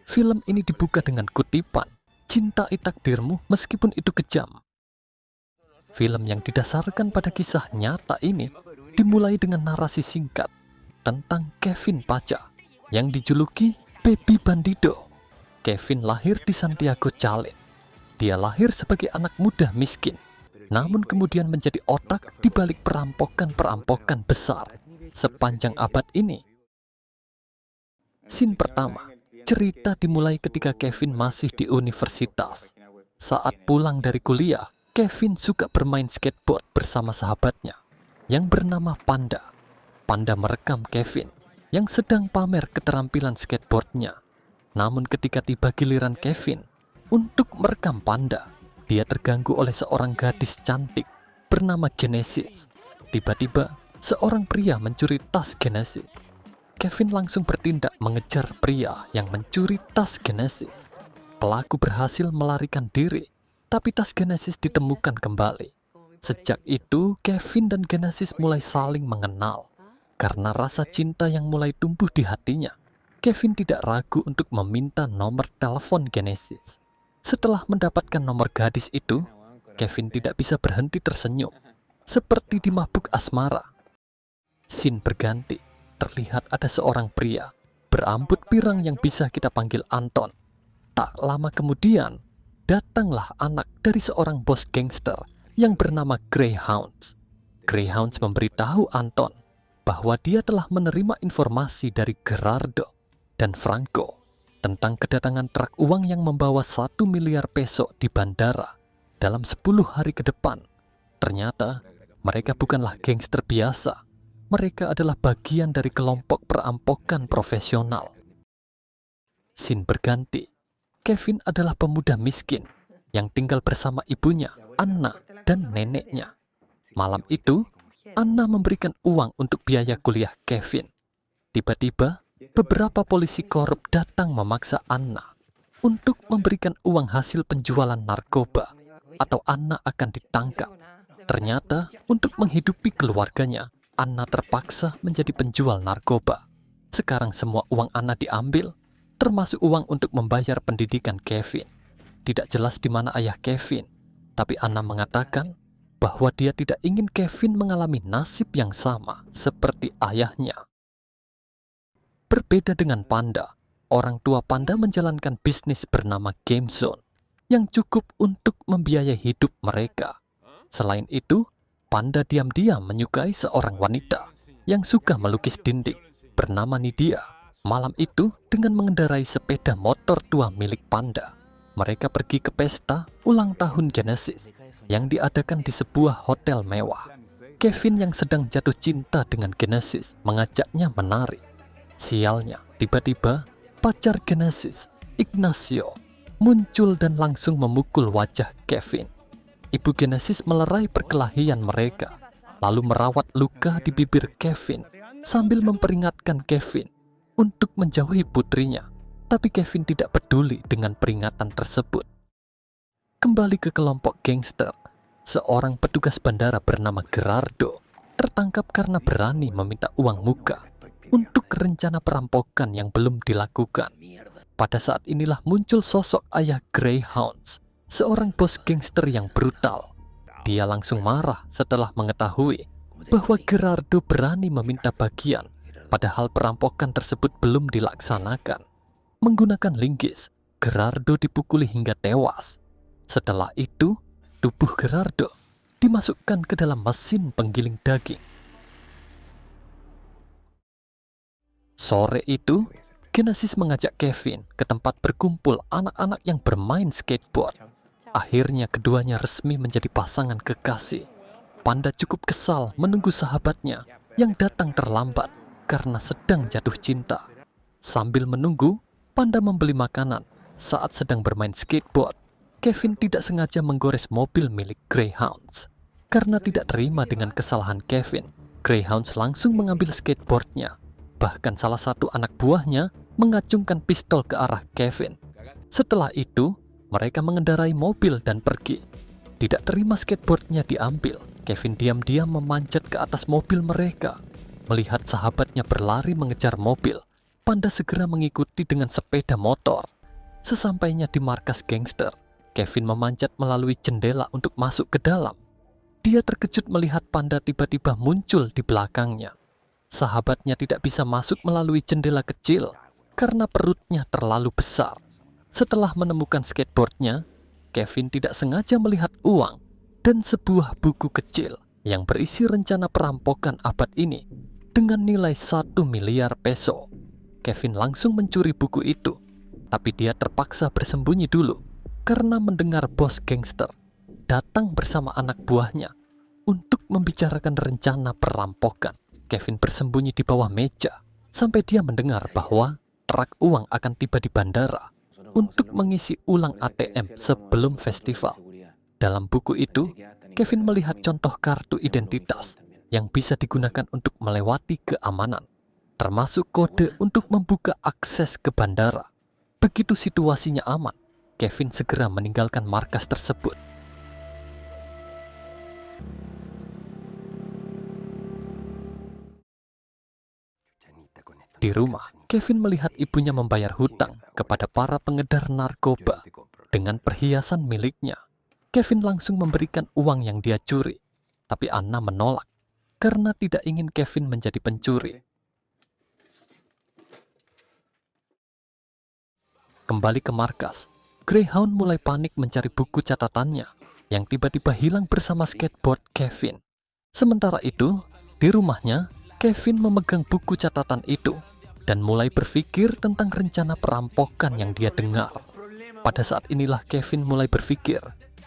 Film ini dibuka dengan kutipan, "Cintai takdirmu meskipun itu kejam." Film yang didasarkan pada kisah nyata ini dimulai dengan narasi singkat tentang Kevin Paca yang dijuluki Baby Bandido. Kevin lahir di Santiago, Chile. Dia lahir sebagai anak muda miskin, namun kemudian menjadi otak di balik perampokan-perampokan besar sepanjang abad ini. Scene pertama, cerita dimulai ketika Kevin masih di universitas. Saat pulang dari kuliah, Kevin suka bermain skateboard bersama sahabatnya yang bernama Panda. Panda merekam Kevin yang sedang pamer keterampilan skateboardnya. Namun ketika tiba giliran Kevin untuk merekam Panda, dia terganggu oleh seorang gadis cantik bernama Genesis. Tiba-tiba, seorang pria mencuri tas Genesis. Kevin langsung bertindak mengejar pria yang mencuri tas Genesis. Pelaku berhasil melarikan diri, tapi tas Genesis ditemukan kembali. Sejak itu, Kevin dan Genesis mulai saling mengenal. Karena rasa cinta yang mulai tumbuh di hatinya, Kevin tidak ragu untuk meminta nomor telepon Genesis. Setelah mendapatkan nomor gadis itu, Kevin tidak bisa berhenti tersenyum, seperti di Mabuk Asmara. Scene berganti. Terlihat ada seorang pria berambut pirang yang bisa kita panggil Anton. Tak lama kemudian, datanglah anak dari seorang bos gangster yang bernama Greyhounds. Greyhounds memberitahu Anton bahwa dia telah menerima informasi dari Gerardo dan Franco tentang kedatangan truk uang yang membawa 1 miliar peso di bandara dalam 10 hari ke depan. Ternyata mereka bukanlah gangster biasa. Mereka adalah bagian dari kelompok perampokan profesional. Scene berganti. Kevin adalah pemuda miskin yang tinggal bersama ibunya, Anna, dan neneknya. Malam itu, Anna memberikan uang untuk biaya kuliah Kevin. Tiba-tiba, beberapa polisi korup datang memaksa Anna untuk memberikan uang hasil penjualan narkoba atau Anna akan ditangkap. Ternyata, untuk menghidupi keluarganya, Anna terpaksa menjadi penjual narkoba. Sekarang semua uang Anna diambil, termasuk uang untuk membayar pendidikan Kevin. Tidak jelas di mana ayah Kevin, tapi Anna mengatakan bahwa dia tidak ingin Kevin mengalami nasib yang sama seperti ayahnya. Berbeda dengan Panda, orang tua Panda menjalankan bisnis bernama Game Zone yang cukup untuk membiayai hidup mereka. Selain itu, Panda diam-diam menyukai seorang wanita yang suka melukis dinding bernama Nidia. Malam itu, dengan mengendarai sepeda motor tua milik Panda, mereka pergi ke pesta ulang tahun Genesis yang diadakan di sebuah hotel mewah. Kevin yang sedang jatuh cinta dengan Genesis mengajaknya menari. Sialnya, tiba-tiba pacar Genesis, Ignacio, muncul dan langsung memukul wajah Kevin. Ibu Genesis melerai perkelahian mereka, lalu merawat luka di bibir Kevin sambil memperingatkan Kevin untuk menjauhi putrinya. Tapi Kevin tidak peduli dengan peringatan tersebut. Kembali ke kelompok gangster, seorang petugas bandara bernama Gerardo tertangkap karena berani meminta uang muka untuk rencana perampokan yang belum dilakukan. Pada saat inilah muncul sosok ayah Greyhounds, seorang bos gangster yang brutal. Dia langsung marah setelah mengetahui bahwa Gerardo berani meminta bagian, padahal perampokan tersebut belum dilaksanakan. Menggunakan linggis, Gerardo dipukuli hingga tewas. Setelah itu, tubuh Gerardo dimasukkan ke dalam mesin penggiling daging. Sore itu, Genesis mengajak Kevin ke tempat berkumpul anak-anak yang bermain skateboard. Akhirnya keduanya resmi menjadi pasangan kekasih. Panda cukup kesal menunggu sahabatnya yang datang terlambat karena sedang jatuh cinta. Sambil menunggu, Panda membeli makanan. Saat sedang bermain skateboard, Kevin tidak sengaja menggores mobil milik Greyhounds. Karena tidak terima dengan kesalahan Kevin, Greyhounds langsung mengambil skateboardnya. Bahkan salah satu anak buahnya mengacungkan pistol ke arah Kevin. Setelah itu, mereka mengendarai mobil dan pergi. Tidak terima skateboardnya diambil, Kevin diam-diam memanjat ke atas mobil mereka. Melihat sahabatnya berlari mengejar mobil, Panda segera mengikuti dengan sepeda motor. Sesampainya di markas gangster, Kevin memanjat melalui jendela untuk masuk ke dalam. Dia terkejut melihat Panda tiba-tiba muncul di belakangnya. Sahabatnya tidak bisa masuk melalui jendela kecil karena perutnya terlalu besar. Setelah menemukan skateboardnya, Kevin tidak sengaja melihat uang dan sebuah buku kecil yang berisi rencana perampokan abad ini dengan nilai 1 miliar peso. Kevin langsung mencuri buku itu, tapi dia terpaksa bersembunyi dulu karena mendengar bos gangster datang bersama anak buahnya untuk membicarakan rencana perampokan. Kevin bersembunyi di bawah meja sampai dia mendengar bahwa truk uang akan tiba di bandara untuk mengisi ulang ATM sebelum festival. Dalam buku itu, Kevin melihat contoh kartu identitas yang bisa digunakan untuk melewati keamanan, termasuk kode untuk membuka akses ke bandara. Begitu situasinya aman, Kevin segera meninggalkan markas tersebut. Di rumah, Kevin melihat ibunya membayar hutang kepada para pengedar narkoba dengan perhiasan miliknya. Kevin langsung memberikan uang yang dia curi, tapi Anna menolak karena tidak ingin Kevin menjadi pencuri. Kembali ke markas, Greyhound mulai panik mencari buku catatannya yang tiba-tiba hilang bersama skateboard Kevin. Sementara itu, di rumahnya, Kevin memegang buku catatan itu dan mulai berpikir tentang rencana perampokan yang dia dengar. Pada saat inilah Kevin mulai berpikir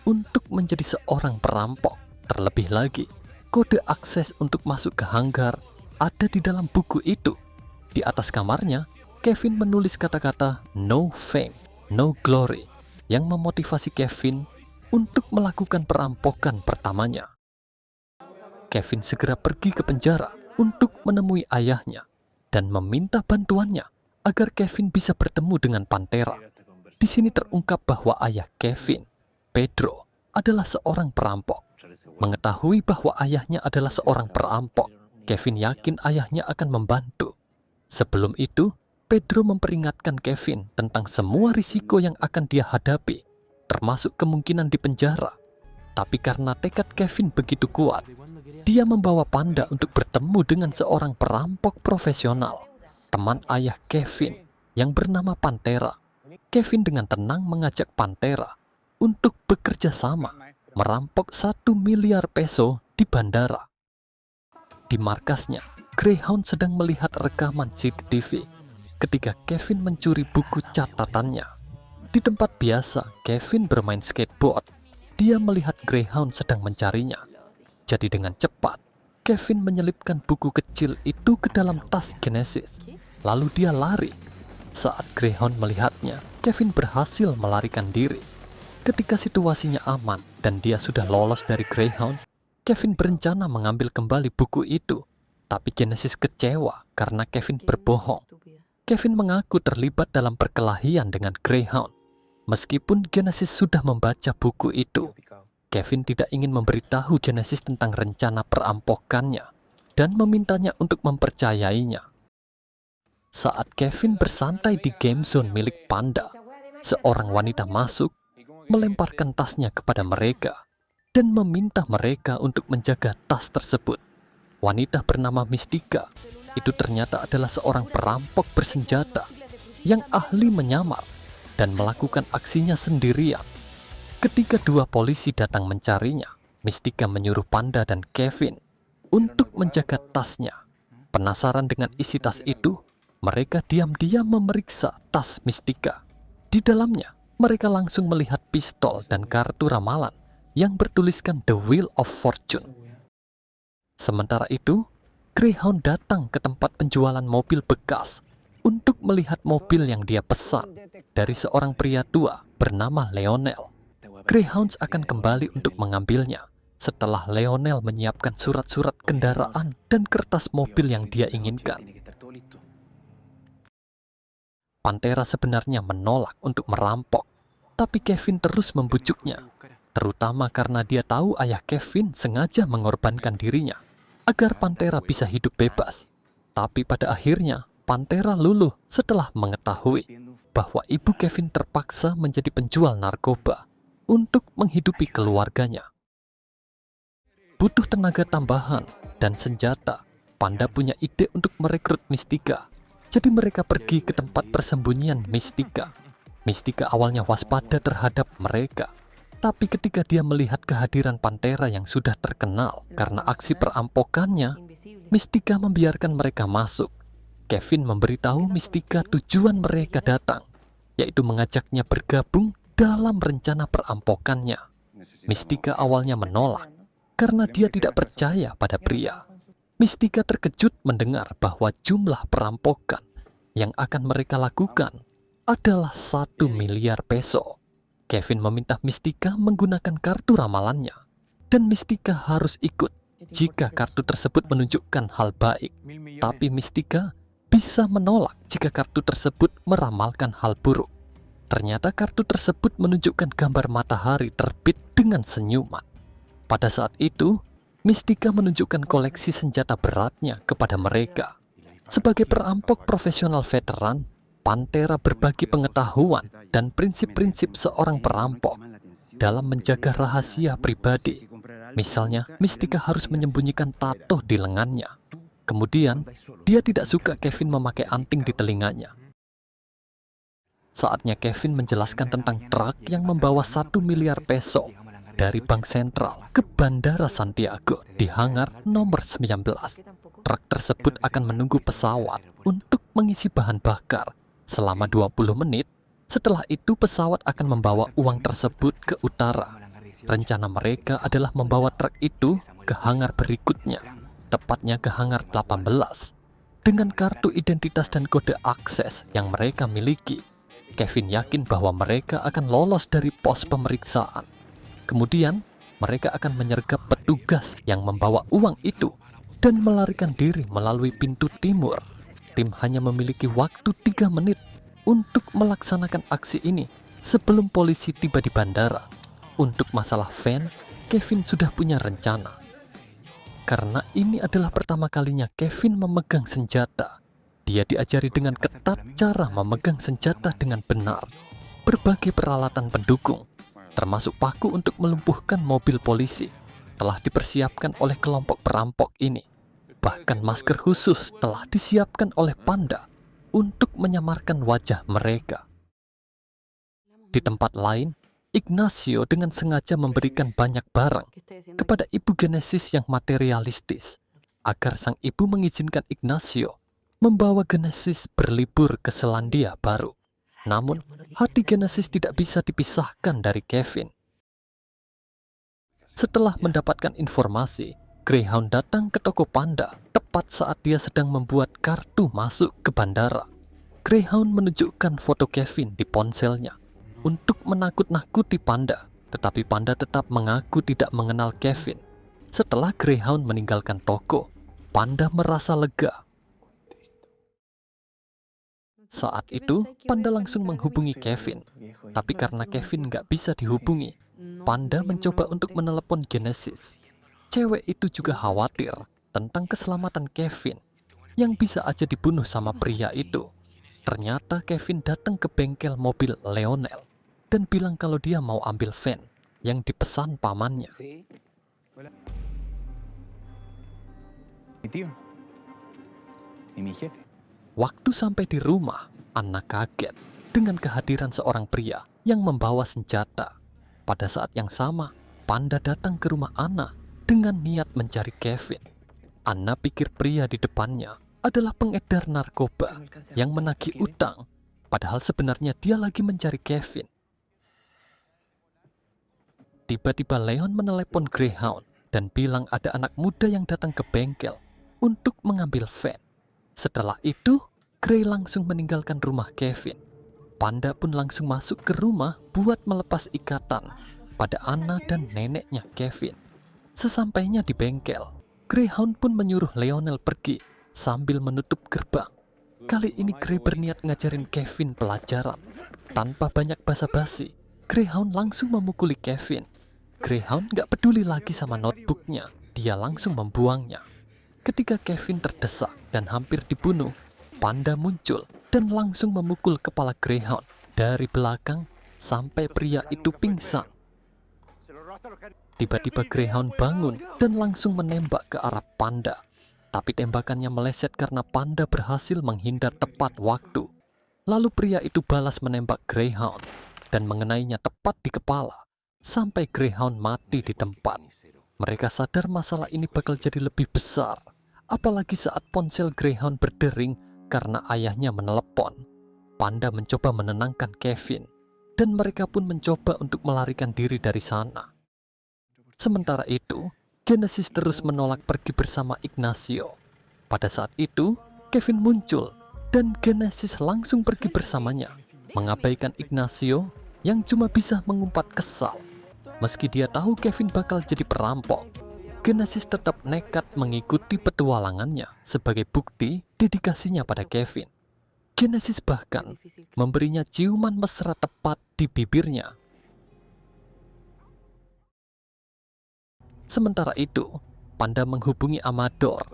untuk menjadi seorang perampok. Terlebih lagi, kode akses untuk masuk ke hanggar ada di dalam buku itu. Di atas kamarnya, Kevin menulis kata-kata "no fame, no glory" yang memotivasi Kevin untuk melakukan perampokan pertamanya. Kevin segera pergi ke penjara untuk menemui ayahnya dan meminta bantuannya agar Kevin bisa bertemu dengan Pantera. Di sini terungkap bahwa ayah Kevin, Pedro, adalah seorang perampok. Mengetahui bahwa ayahnya adalah seorang perampok, Kevin yakin ayahnya akan membantu. Sebelum itu, Pedro memperingatkan Kevin tentang semua risiko yang akan dia hadapi, termasuk kemungkinan di penjara. Tapi karena tekad Kevin begitu kuat, dia membawa Panda untuk bertemu dengan seorang perampok profesional, teman ayah Kevin yang bernama Pantera. Kevin dengan tenang mengajak Pantera untuk bekerja sama merampok 1 miliar peso di bandara. Di markasnya, Greyhound sedang melihat rekaman CCTV ketika Kevin mencuri buku catatannya. Di tempat biasa, Kevin bermain skateboard. Dia melihat Greyhound sedang mencarinya. Jadi dengan cepat, Kevin menyelipkan buku kecil itu ke dalam tas Genesis. Lalu dia lari. Saat Greyhound melihatnya, Kevin berhasil melarikan diri. Ketika situasinya aman dan dia sudah lolos dari Greyhound, Kevin berencana mengambil kembali buku itu. Tapi Genesis kecewa karena Kevin berbohong. Kevin mengaku terlibat dalam perkelahian dengan Greyhound. Meskipun Genesis sudah membaca buku itu, Kevin tidak ingin memberitahu Genesis tentang rencana perampokannya dan memintanya untuk mempercayainya. Saat Kevin bersantai di game zone milik Panda, seorang wanita masuk, melemparkan tasnya kepada mereka, dan meminta mereka untuk menjaga tas tersebut. Wanita bernama Mystica itu ternyata adalah seorang perampok bersenjata yang ahli menyamar dan melakukan aksinya sendirian. Ketika dua polisi datang mencarinya, Mystica menyuruh Panda dan Kevin untuk menjaga tasnya. Penasaran dengan isi tas itu, mereka diam-diam memeriksa tas Mystica. Di dalamnya, mereka langsung melihat pistol dan kartu ramalan yang bertuliskan The Wheel of Fortune. Sementara itu, Greyhound datang ke tempat penjualan mobil bekas untuk melihat mobil yang dia pesan dari seorang pria tua bernama Leonel. Greyhound akan kembali untuk mengambilnya setelah Leonel menyiapkan surat-surat kendaraan dan kertas mobil yang dia inginkan. Pantera sebenarnya menolak untuk merampok, tapi Kevin terus membujuknya, terutama karena dia tahu ayah Kevin sengaja mengorbankan dirinya agar Pantera bisa hidup bebas. Tapi pada akhirnya, Pantera luluh setelah mengetahui bahwa ibu Kevin terpaksa menjadi penjual narkoba untuk menghidupi keluarganya. Butuh tenaga tambahan dan senjata, Panda punya ide untuk merekrut Mystica. Jadi mereka pergi ke tempat persembunyian Mystica. Mystica awalnya waspada terhadap mereka, tapi ketika dia melihat kehadiran Pantera yang sudah terkenal karena aksi perampokannya, Mystica membiarkan mereka masuk. Kevin memberitahu Mystica tujuan mereka datang, yaitu mengajaknya bergabung dalam rencana perampokannya. Mystica awalnya menolak karena dia tidak percaya pada pria. Mystica terkejut mendengar bahwa jumlah perampokan yang akan mereka lakukan adalah 1 miliar peso. Kevin meminta Mystica menggunakan kartu ramalannya, dan Mystica harus ikut jika kartu tersebut menunjukkan hal baik. Tapi Mystica bisa menolak jika kartu tersebut meramalkan hal buruk. Ternyata kartu tersebut menunjukkan gambar matahari terbit dengan senyuman. Pada saat itu, Mystica menunjukkan koleksi senjata beratnya kepada mereka. Sebagai perampok profesional veteran, Pantera berbagi pengetahuan dan prinsip-prinsip seorang perampok dalam menjaga rahasia pribadi. Misalnya, Mystica harus menyembunyikan tato di lengannya. Kemudian, dia tidak suka Kevin memakai anting di telinganya. Saatnya Kevin menjelaskan tentang truk yang membawa 1 miliar peso dari bank sentral ke Bandara Santiago di hangar nomor 19. Truk tersebut akan menunggu pesawat untuk mengisi bahan bakar selama 20 menit. Setelah itu pesawat akan membawa uang tersebut ke utara. Rencana mereka adalah membawa truk itu ke hangar berikutnya, tepatnya ke hangar 18. Dengan kartu identitas dan kode akses yang mereka miliki, Kevin yakin bahwa mereka akan lolos dari pos pemeriksaan. Kemudian, mereka akan menyergap petugas yang membawa uang itu dan melarikan diri melalui pintu timur. Tim hanya memiliki waktu 3 menit untuk melaksanakan aksi ini sebelum polisi tiba di bandara. Untuk masalah Van, Kevin sudah punya rencana. Karena ini adalah pertama kalinya Kevin memegang senjata, dia diajari dengan ketat cara memegang senjata dengan benar. Berbagai peralatan pendukung, termasuk paku untuk melumpuhkan mobil polisi, telah dipersiapkan oleh kelompok perampok ini. Bahkan masker khusus telah disiapkan oleh Panda untuk menyamarkan wajah mereka. Di tempat lain, Ignacio dengan sengaja memberikan banyak barang kepada ibu Genesis yang materialistis, agar sang ibu mengizinkan Ignacio membawa Genesis berlibur ke Selandia Baru. Namun, hati Genesis tidak bisa dipisahkan dari Kevin. Setelah mendapatkan informasi, Greyhound datang ke toko Panda tepat saat dia sedang membuat kartu masuk ke bandara. Greyhound menunjukkan foto Kevin di ponselnya untuk menakut-nakuti Panda, tetapi Panda tetap mengaku tidak mengenal Kevin. Setelah Greyhound meninggalkan toko, Panda merasa lega. Saat itu, Panda langsung menghubungi Kevin. Tapi karena Kevin nggak bisa dihubungi, Panda mencoba untuk menelepon Genesis. Cewek itu juga khawatir tentang keselamatan Kevin, yang bisa aja dibunuh sama pria itu. Ternyata Kevin datang ke bengkel mobil Leonel dan bilang kalau dia mau ambil van yang dipesan pamannya. Waktu sampai di rumah, Anna kaget dengan kehadiran seorang pria yang membawa senjata. Pada saat yang sama, Panda datang ke rumah Anna dengan niat mencari Kevin. Anna pikir pria di depannya adalah pengedar narkoba yang menagih utang, padahal sebenarnya dia lagi mencari Kevin. Tiba-tiba Leon menelepon Greyhound dan bilang ada anak muda yang datang ke bengkel untuk mengambil van. Setelah itu, Grey langsung meninggalkan rumah Kevin. Panda pun langsung masuk ke rumah buat melepas ikatan pada Anna dan neneknya Kevin. Sesampainya di bengkel, Greyhound pun menyuruh Leonel pergi sambil menutup gerbang. Kali ini Grey berniat ngajarin Kevin pelajaran. Tanpa banyak basa-basi, Greyhound langsung memukuli Kevin. Greyhound gak peduli lagi sama notebooknya, dia langsung membuangnya. Ketika Kevin terdesak dan hampir dibunuh, Panda muncul dan langsung memukul kepala Greyhound dari belakang sampai pria itu pingsan. Tiba-tiba Greyhound bangun dan langsung menembak ke arah Panda. Tapi tembakannya meleset karena Panda berhasil menghindar tepat waktu. Lalu pria itu balas menembak Greyhound dan mengenainya tepat di kepala sampai Greyhound mati di tempat. Mereka sadar masalah ini bakal jadi lebih besar, apalagi saat ponsel Greyhound berdering karena ayahnya menelepon. Panda mencoba menenangkan Kevin dan mereka pun mencoba untuk melarikan diri dari sana. Sementara itu, Genesis terus menolak pergi bersama Ignacio. Pada saat itu, Kevin muncul dan Genesis langsung pergi bersamanya, mengabaikan Ignacio yang cuma bisa mengumpat kesal. Meski dia tahu Kevin bakal jadi perampok, Genesis tetap nekat mengikuti petualangannya sebagai bukti dedikasinya pada Kevin. Genesis bahkan memberinya ciuman mesra tepat di bibirnya. Sementara itu, Panda menghubungi Amador,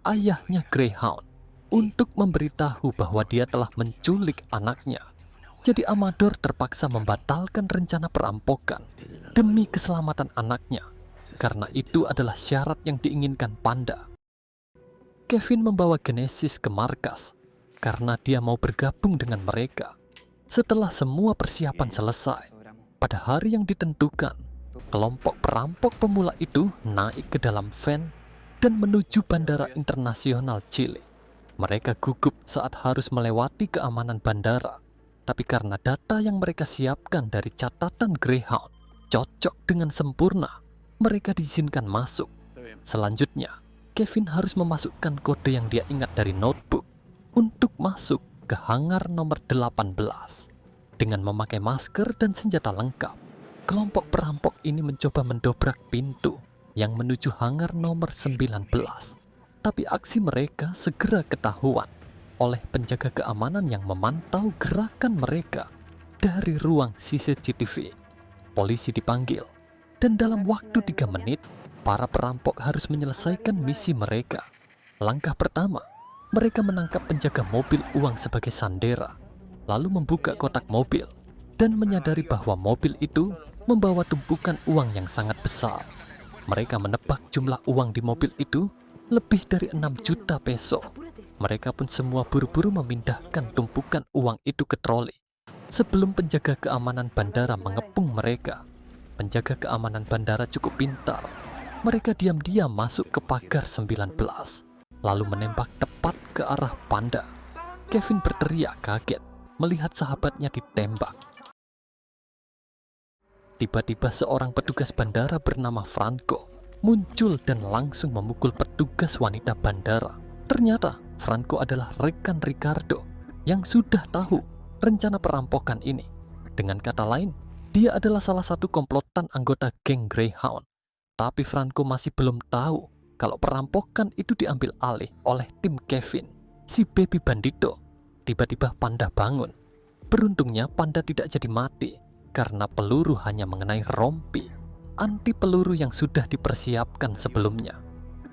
ayahnya Greyhound, untuk memberitahu bahwa dia telah menculik anaknya. Jadi Amador terpaksa membatalkan rencana perampokan demi keselamatan anaknya, karena itu adalah syarat yang diinginkan Panda. Kevin membawa Genesis ke markas karena dia mau bergabung dengan mereka. Setelah semua persiapan selesai, pada hari yang ditentukan, kelompok perampok pemula itu naik ke dalam van dan menuju Bandara Internasional Chile. Mereka gugup saat harus melewati keamanan bandara, tapi karena data yang mereka siapkan dari catatan Greyhound cocok dengan sempurna, mereka diizinkan masuk. Selanjutnya, Kevin harus memasukkan kode yang dia ingat dari notebook untuk masuk ke hangar nomor 18. Dengan memakai masker dan senjata lengkap, kelompok perampok ini mencoba mendobrak pintu yang menuju hangar nomor 19. Tapi aksi mereka segera ketahuan oleh penjaga keamanan yang memantau gerakan mereka dari ruang CCTV. Polisi dipanggil, dan dalam waktu 3 menit, para perampok harus menyelesaikan misi mereka. Langkah pertama, mereka menangkap penjaga mobil uang sebagai sandera, lalu membuka kotak mobil dan menyadari bahwa mobil itu membawa tumpukan uang yang sangat besar. Mereka menebak jumlah uang di mobil itu lebih dari 6 juta peso. Mereka pun semua buru-buru memindahkan tumpukan uang itu ke troli. Sebelum penjaga keamanan bandara mengepung mereka, penjaga keamanan bandara cukup pintar. Mereka diam-diam masuk ke pagar 19, lalu menembak tepat ke arah Panda. Kevin berteriak kaget melihat sahabatnya ditembak. Tiba-tiba seorang petugas bandara bernama Franco muncul dan langsung memukul petugas wanita bandara. Ternyata Franco adalah rekan Ricardo yang sudah tahu rencana perampokan ini. Dengan kata lain, dia adalah salah satu komplotan anggota geng Greyhound. Tapi Franco masih belum tahu kalau perampokan itu diambil alih oleh tim Kevin, si baby bandito. Tiba-tiba Panda bangun. Beruntungnya Panda tidak jadi mati karena peluru hanya mengenai rompi anti peluru yang sudah dipersiapkan sebelumnya.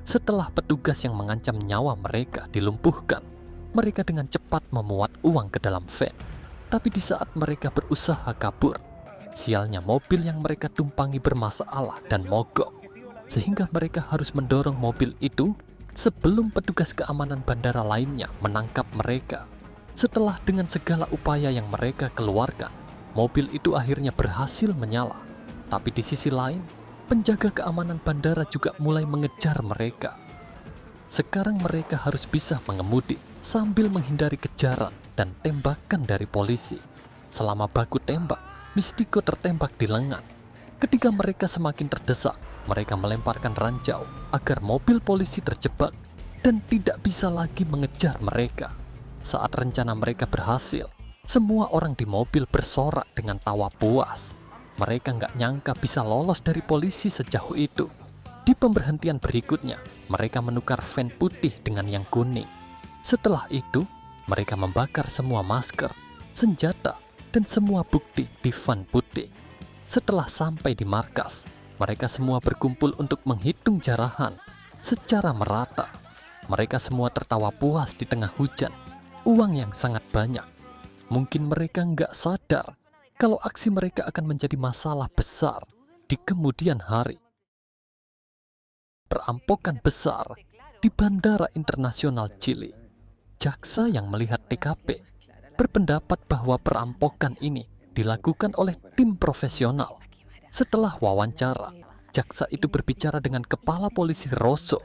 Setelah petugas yang mengancam nyawa mereka dilumpuhkan, mereka dengan cepat memuat uang ke dalam van. Tapi di saat mereka berusaha kabur, sialnya mobil yang mereka tumpangi bermasalah dan mogok, sehingga mereka harus mendorong mobil itu sebelum petugas keamanan bandara lainnya menangkap mereka. Setelah dengan segala upaya yang mereka keluarkan, mobil itu akhirnya berhasil menyala. Tapi di sisi lain, penjaga keamanan bandara juga mulai mengejar mereka. Sekarang mereka harus bisa mengemudi sambil menghindari kejaran dan tembakan dari polisi. Selama baku tembak, Mystico tertembak di lengan. Ketika mereka semakin terdesak, mereka melemparkan ranjau agar mobil polisi terjebak dan tidak bisa lagi mengejar mereka. Saat rencana mereka berhasil, semua orang di mobil bersorak dengan tawa puas. Mereka nggak nyangka bisa lolos dari polisi sejauh itu. Di pemberhentian berikutnya, mereka menukar van putih dengan yang kuning. Setelah itu, mereka membakar semua masker, senjata, dan semua bukti di van putih. Setelah sampai di markas, mereka semua berkumpul untuk menghitung jarahan secara merata. Mereka semua tertawa puas di tengah hujan. uang yang sangat banyak. Mungkin mereka nggak sadar kalau aksi mereka akan menjadi masalah besar di kemudian hari. Perampokan besar di Bandara Internasional Chili. Jaksa yang melihat TKP berpendapat bahwa perampokan ini dilakukan oleh tim profesional. Setelah wawancara, jaksa itu berbicara dengan kepala polisi Rosso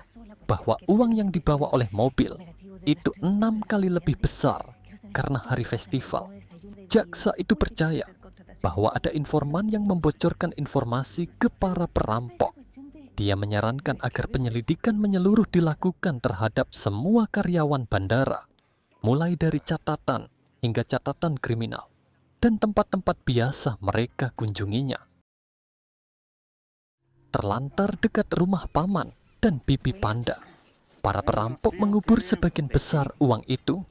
bahwa uang yang dibawa oleh mobil itu 6 kali lebih besar karena hari festival. Jaksa itu percaya bahwa ada informan yang membocorkan informasi ke para perampok. Dia menyarankan agar penyelidikan menyeluruh dilakukan terhadap semua karyawan bandara, mulai dari catatan hingga catatan kriminal, dan tempat-tempat biasa mereka kunjunginya. Terlantar dekat rumah paman dan bibi Panda, para perampok mengubur sebagian besar uang itu.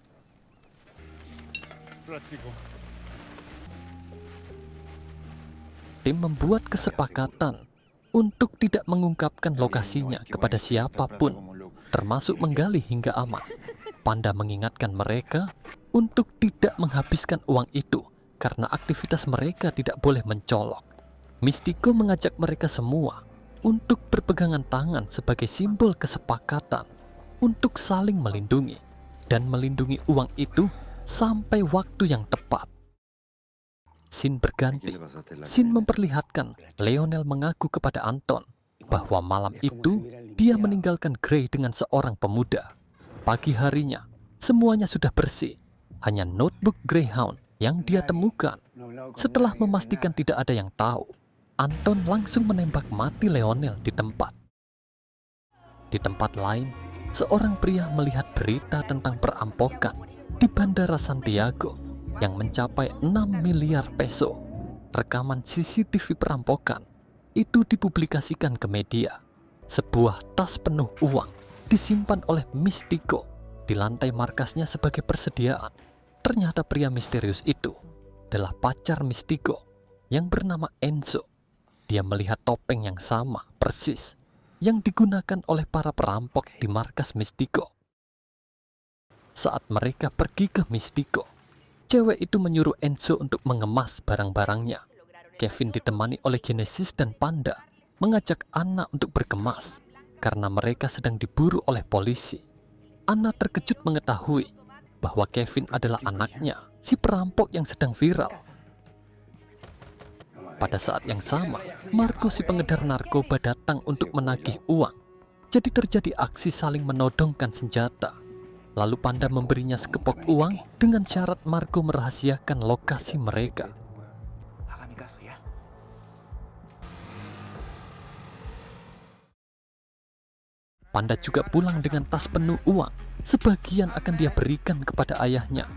Tim membuat kesepakatan untuk tidak mengungkapkan lokasinya kepada siapapun, termasuk menggali hingga aman. Panda mengingatkan mereka untuk tidak menghabiskan uang itu karena aktivitas mereka tidak boleh mencolok. Mistiko mengajak mereka semua untuk berpegangan tangan sebagai simbol kesepakatan untuk saling melindungi dan melindungi uang itu sampai waktu yang tepat. Scene berganti. Scene memperlihatkan Leonel mengaku kepada Anton bahwa malam itu dia meninggalkan Gray dengan seorang pemuda. Pagi harinya, semuanya sudah bersih. Hanya notebook Greyhound yang dia temukan. Setelah memastikan tidak ada yang tahu, Anton langsung menembak mati Leonel di tempat. Di tempat lain, seorang pria melihat berita tentang perampokan di Bandara Santiago yang mencapai 6 miliar peso. Rekaman CCTV perampokan itu dipublikasikan ke media. Sebuah tas penuh uang disimpan oleh Mistiko di lantai markasnya sebagai persediaan. Ternyata pria misterius itu adalah pacar Mistiko yang bernama Enzo. Dia melihat topeng yang sama persis yang digunakan oleh para perampok di markas Mistiko. Saat mereka pergi ke Mistiko, cewek itu menyuruh Enzo untuk mengemas barang-barangnya. Kevin ditemani oleh Genesis dan Panda mengajak Anna untuk berkemas karena mereka sedang diburu oleh polisi. Anna terkejut mengetahui bahwa Kevin adalah anaknya, si perampok yang sedang viral. Pada saat yang sama, Marco si pengedar narkoba datang untuk menagih uang. Jadi terjadi aksi saling menodongkan senjata. Lalu Panda memberinya sekepok uang dengan syarat Marco merahasiakan lokasi mereka. Panda juga pulang dengan tas penuh uang. Sebagian akan dia berikan kepada ayahnya.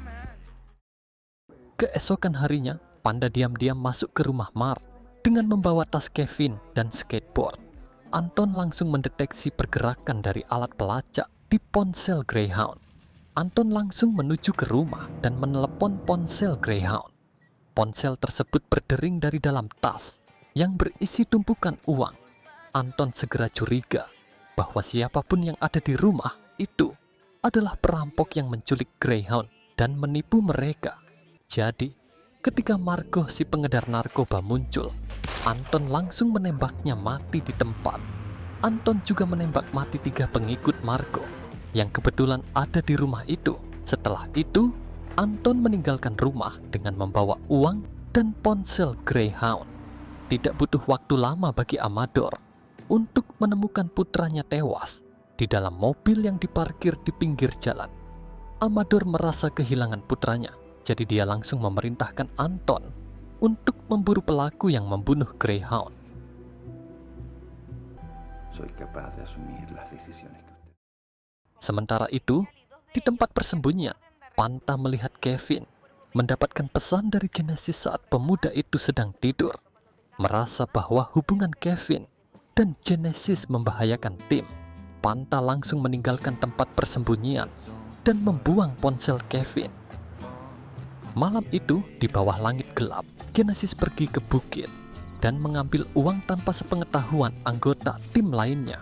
Keesokan harinya, Panda diam-diam masuk ke rumah Mar dengan membawa tas Kevin dan skateboard. Anton langsung mendeteksi pergerakan dari alat pelacak di ponsel Greyhound. Anton langsung menuju ke rumah dan menelepon ponsel Greyhound. Ponsel tersebut berdering dari dalam tas yang berisi tumpukan uang. Anton segera curiga bahwa siapapun yang ada di rumah itu adalah perampok yang menculik Greyhound dan menipu mereka. Jadi, ketika Marco si pengedar narkoba muncul, Anton langsung menembaknya mati di tempat. Anton juga menembak mati 3 pengikut Marco yang kebetulan ada di rumah itu. Setelah itu, Anton meninggalkan rumah dengan membawa uang dan ponsel Greyhound. Tidak butuh waktu lama bagi Amador untuk menemukan putranya tewas di dalam mobil yang diparkir di pinggir jalan. Amador merasa kehilangan putranya, jadi dia langsung memerintahkan Anton untuk memburu pelaku yang membunuh Greyhound. Sementara itu, di tempat persembunyian, Panda melihat Kevin mendapatkan pesan dari Genesis saat pemuda itu sedang tidur. Merasa bahwa hubungan Kevin dan Genesis membahayakan tim, Panda langsung meninggalkan tempat persembunyian dan membuang ponsel Kevin. Malam itu, di bawah langit gelap, Genesis pergi ke bukit dan mengambil uang tanpa sepengetahuan anggota tim lainnya.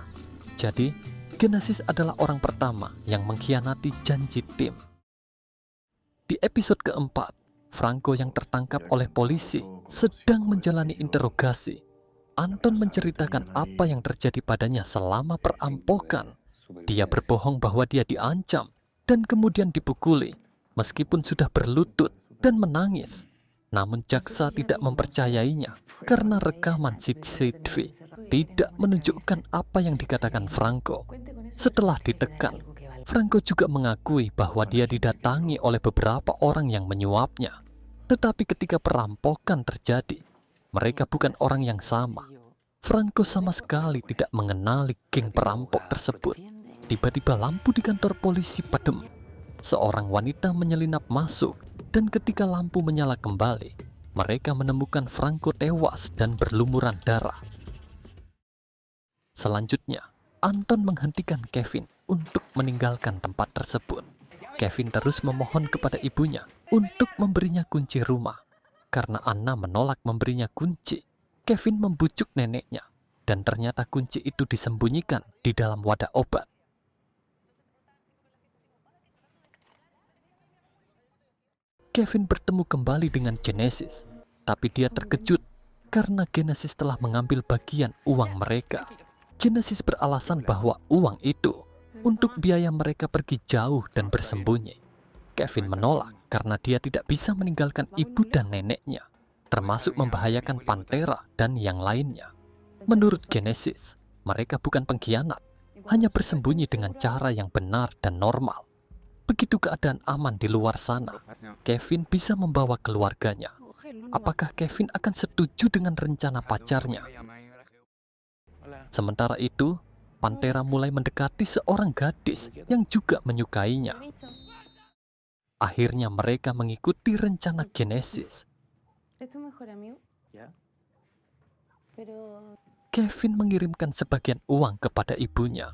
Jadi, Genesis adalah orang pertama yang mengkhianati janji tim. Di episode keempat, Franco yang tertangkap oleh polisi sedang menjalani interogasi. Anton menceritakan apa yang terjadi padanya selama perampokan. Dia berbohong bahwa dia diancam dan kemudian dipukuli, meskipun sudah berlutut dan menangis. Namun jaksa tidak mempercayainya karena rekaman CCTV tidak menunjukkan apa yang dikatakan Franco. Setelah ditekan, Franco juga mengakui bahwa dia didatangi oleh beberapa orang yang menyuapnya. Tetapi ketika perampokan terjadi, mereka bukan orang yang sama. Franco sama sekali tidak mengenali geng perampok tersebut. Tiba-tiba lampu di kantor polisi padam. Seorang wanita menyelinap masuk, dan ketika lampu menyala kembali, mereka menemukan Franco tewas dan berlumuran darah. Selanjutnya, Anton menghentikan Kevin untuk meninggalkan tempat tersebut. Kevin terus memohon kepada ibunya untuk memberinya kunci rumah. Karena Anna menolak memberinya kunci, Kevin membujuk neneknya, dan ternyata kunci itu disembunyikan di dalam wadah obat. Kevin bertemu kembali dengan Genesis, tapi dia terkejut karena Genesis telah mengambil bagian uang mereka. Genesis beralasan bahwa uang itu untuk biaya mereka pergi jauh dan bersembunyi. Kevin menolak karena dia tidak bisa meninggalkan ibu dan neneknya, termasuk membahayakan Pantera dan yang lainnya. Menurut Genesis, mereka bukan pengkhianat, hanya bersembunyi dengan cara yang benar dan normal. Begitu keadaan aman di luar sana, Kevin bisa membawa keluarganya. Apakah Kevin akan setuju dengan rencana pacarnya? Sementara itu, Pantera mulai mendekati seorang gadis yang juga menyukainya. Akhirnya mereka mengikuti rencana Genesis. Kevin mengirimkan sebagian uang kepada ibunya.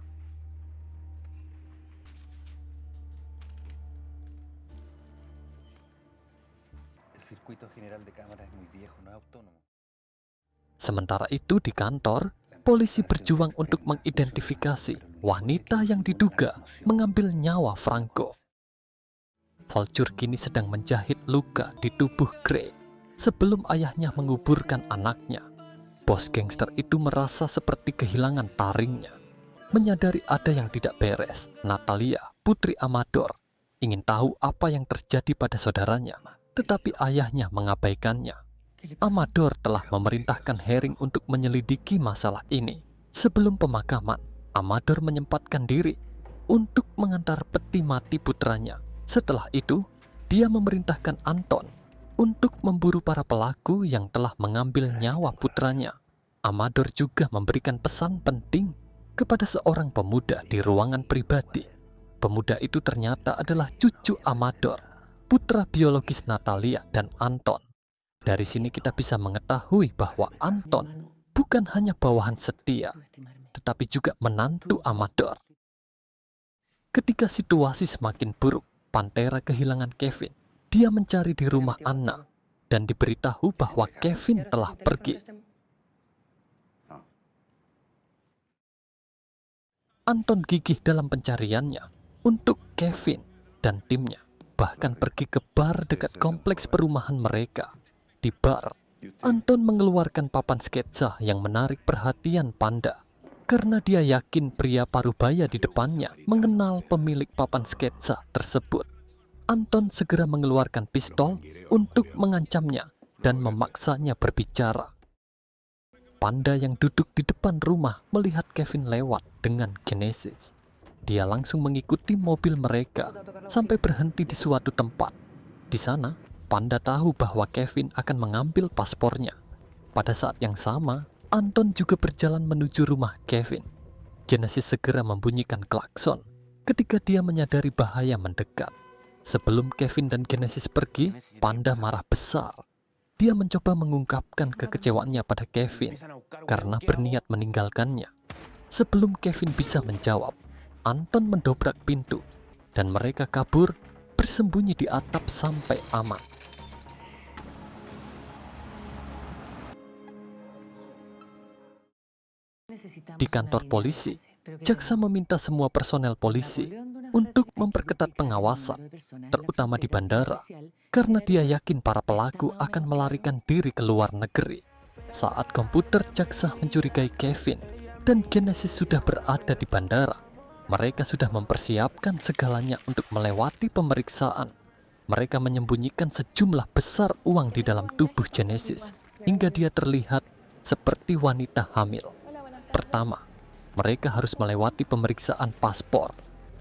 Sementara itu di kantor, polisi berjuang untuk mengidentifikasi wanita yang diduga mengambil nyawa Franco. Vulture kini sedang menjahit luka di tubuh Grey sebelum ayahnya menguburkan anaknya. Bos gangster itu merasa seperti kehilangan taringnya. Menyadari ada yang tidak beres, Natalia, putri Amador, ingin tahu apa yang terjadi pada saudaranya, tetapi ayahnya mengabaikannya. Amador telah memerintahkan Herring untuk menyelidiki masalah ini. Sebelum pemakaman, Amador menyempatkan diri untuk mengantar peti mati putranya. Setelah itu, dia memerintahkan Anton untuk memburu para pelaku yang telah mengambil nyawa putranya. Amador juga memberikan pesan penting kepada seorang pemuda di ruangan pribadi. Pemuda itu ternyata adalah cucu Amador, putra biologis Natalia dan Anton. Dari sini kita bisa mengetahui bahwa Anton bukan hanya bawahan setia, tetapi juga menantu Amador. Ketika situasi semakin buruk, Pantera kehilangan Kevin. Dia mencari di rumah Anna dan diberitahu bahwa Kevin telah pergi. Anton gigih dalam pencariannya untuk Kevin dan timnya, bahkan pergi ke bar dekat kompleks perumahan mereka. Di bar, Anton mengeluarkan papan sketsa yang menarik perhatian Panda karena dia yakin pria parubaya di depannya mengenal pemilik papan sketsa tersebut. Anton segera mengeluarkan pistol untuk mengancamnya dan memaksanya berbicara. Panda yang duduk di depan rumah melihat Kevin lewat dengan Genesis. Dia langsung mengikuti mobil mereka sampai berhenti di suatu tempat. Di sana, Panda tahu bahwa Kevin akan mengambil paspornya. Pada saat yang sama, Anton juga berjalan menuju rumah Kevin. Genesis segera membunyikan klakson ketika dia menyadari bahaya mendekat. Sebelum Kevin dan Genesis pergi, Panda marah besar. Dia mencoba mengungkapkan kekecewaannya pada Kevin karena berniat meninggalkannya. Sebelum Kevin bisa menjawab, Anton mendobrak pintu dan mereka kabur bersembunyi di atap sampai aman. Di kantor polisi, jaksa meminta semua personel polisi untuk memperketat pengawasan, terutama di bandara, karena dia yakin para pelaku akan melarikan diri ke luar negeri. Saat komputer jaksa mencurigai Kevin dan Genesis sudah berada di bandara, mereka sudah mempersiapkan segalanya untuk melewati pemeriksaan. Mereka menyembunyikan sejumlah besar uang di dalam tubuh Genesis, hingga dia terlihat seperti wanita hamil. Pertama, mereka harus melewati pemeriksaan paspor.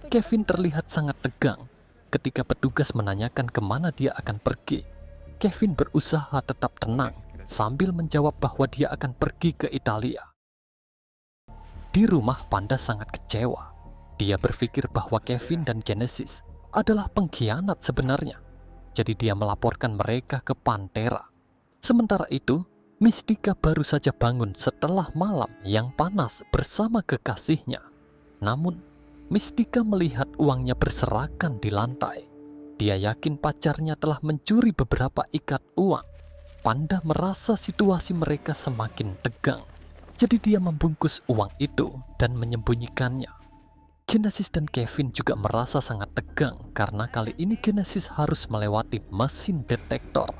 Kevin terlihat sangat tegang ketika petugas menanyakan kemana dia akan pergi. Kevin berusaha tetap tenang sambil menjawab bahwa dia akan pergi ke Italia. Di rumah, Panda sangat kecewa. Dia berpikir bahwa Kevin dan Genesis adalah pengkhianat sebenarnya. Jadi dia melaporkan mereka ke Pantera. Sementara itu, Mystica baru saja bangun setelah malam yang panas bersama kekasihnya. Namun, Mystica melihat uangnya berserakan di lantai. Dia yakin pacarnya telah mencuri beberapa ikat uang. Panda merasa situasi mereka semakin tegang. Jadi dia membungkus uang itu dan menyembunyikannya. Genesis dan Kevin juga merasa sangat tegang karena kali ini Genesis harus melewati mesin detektor.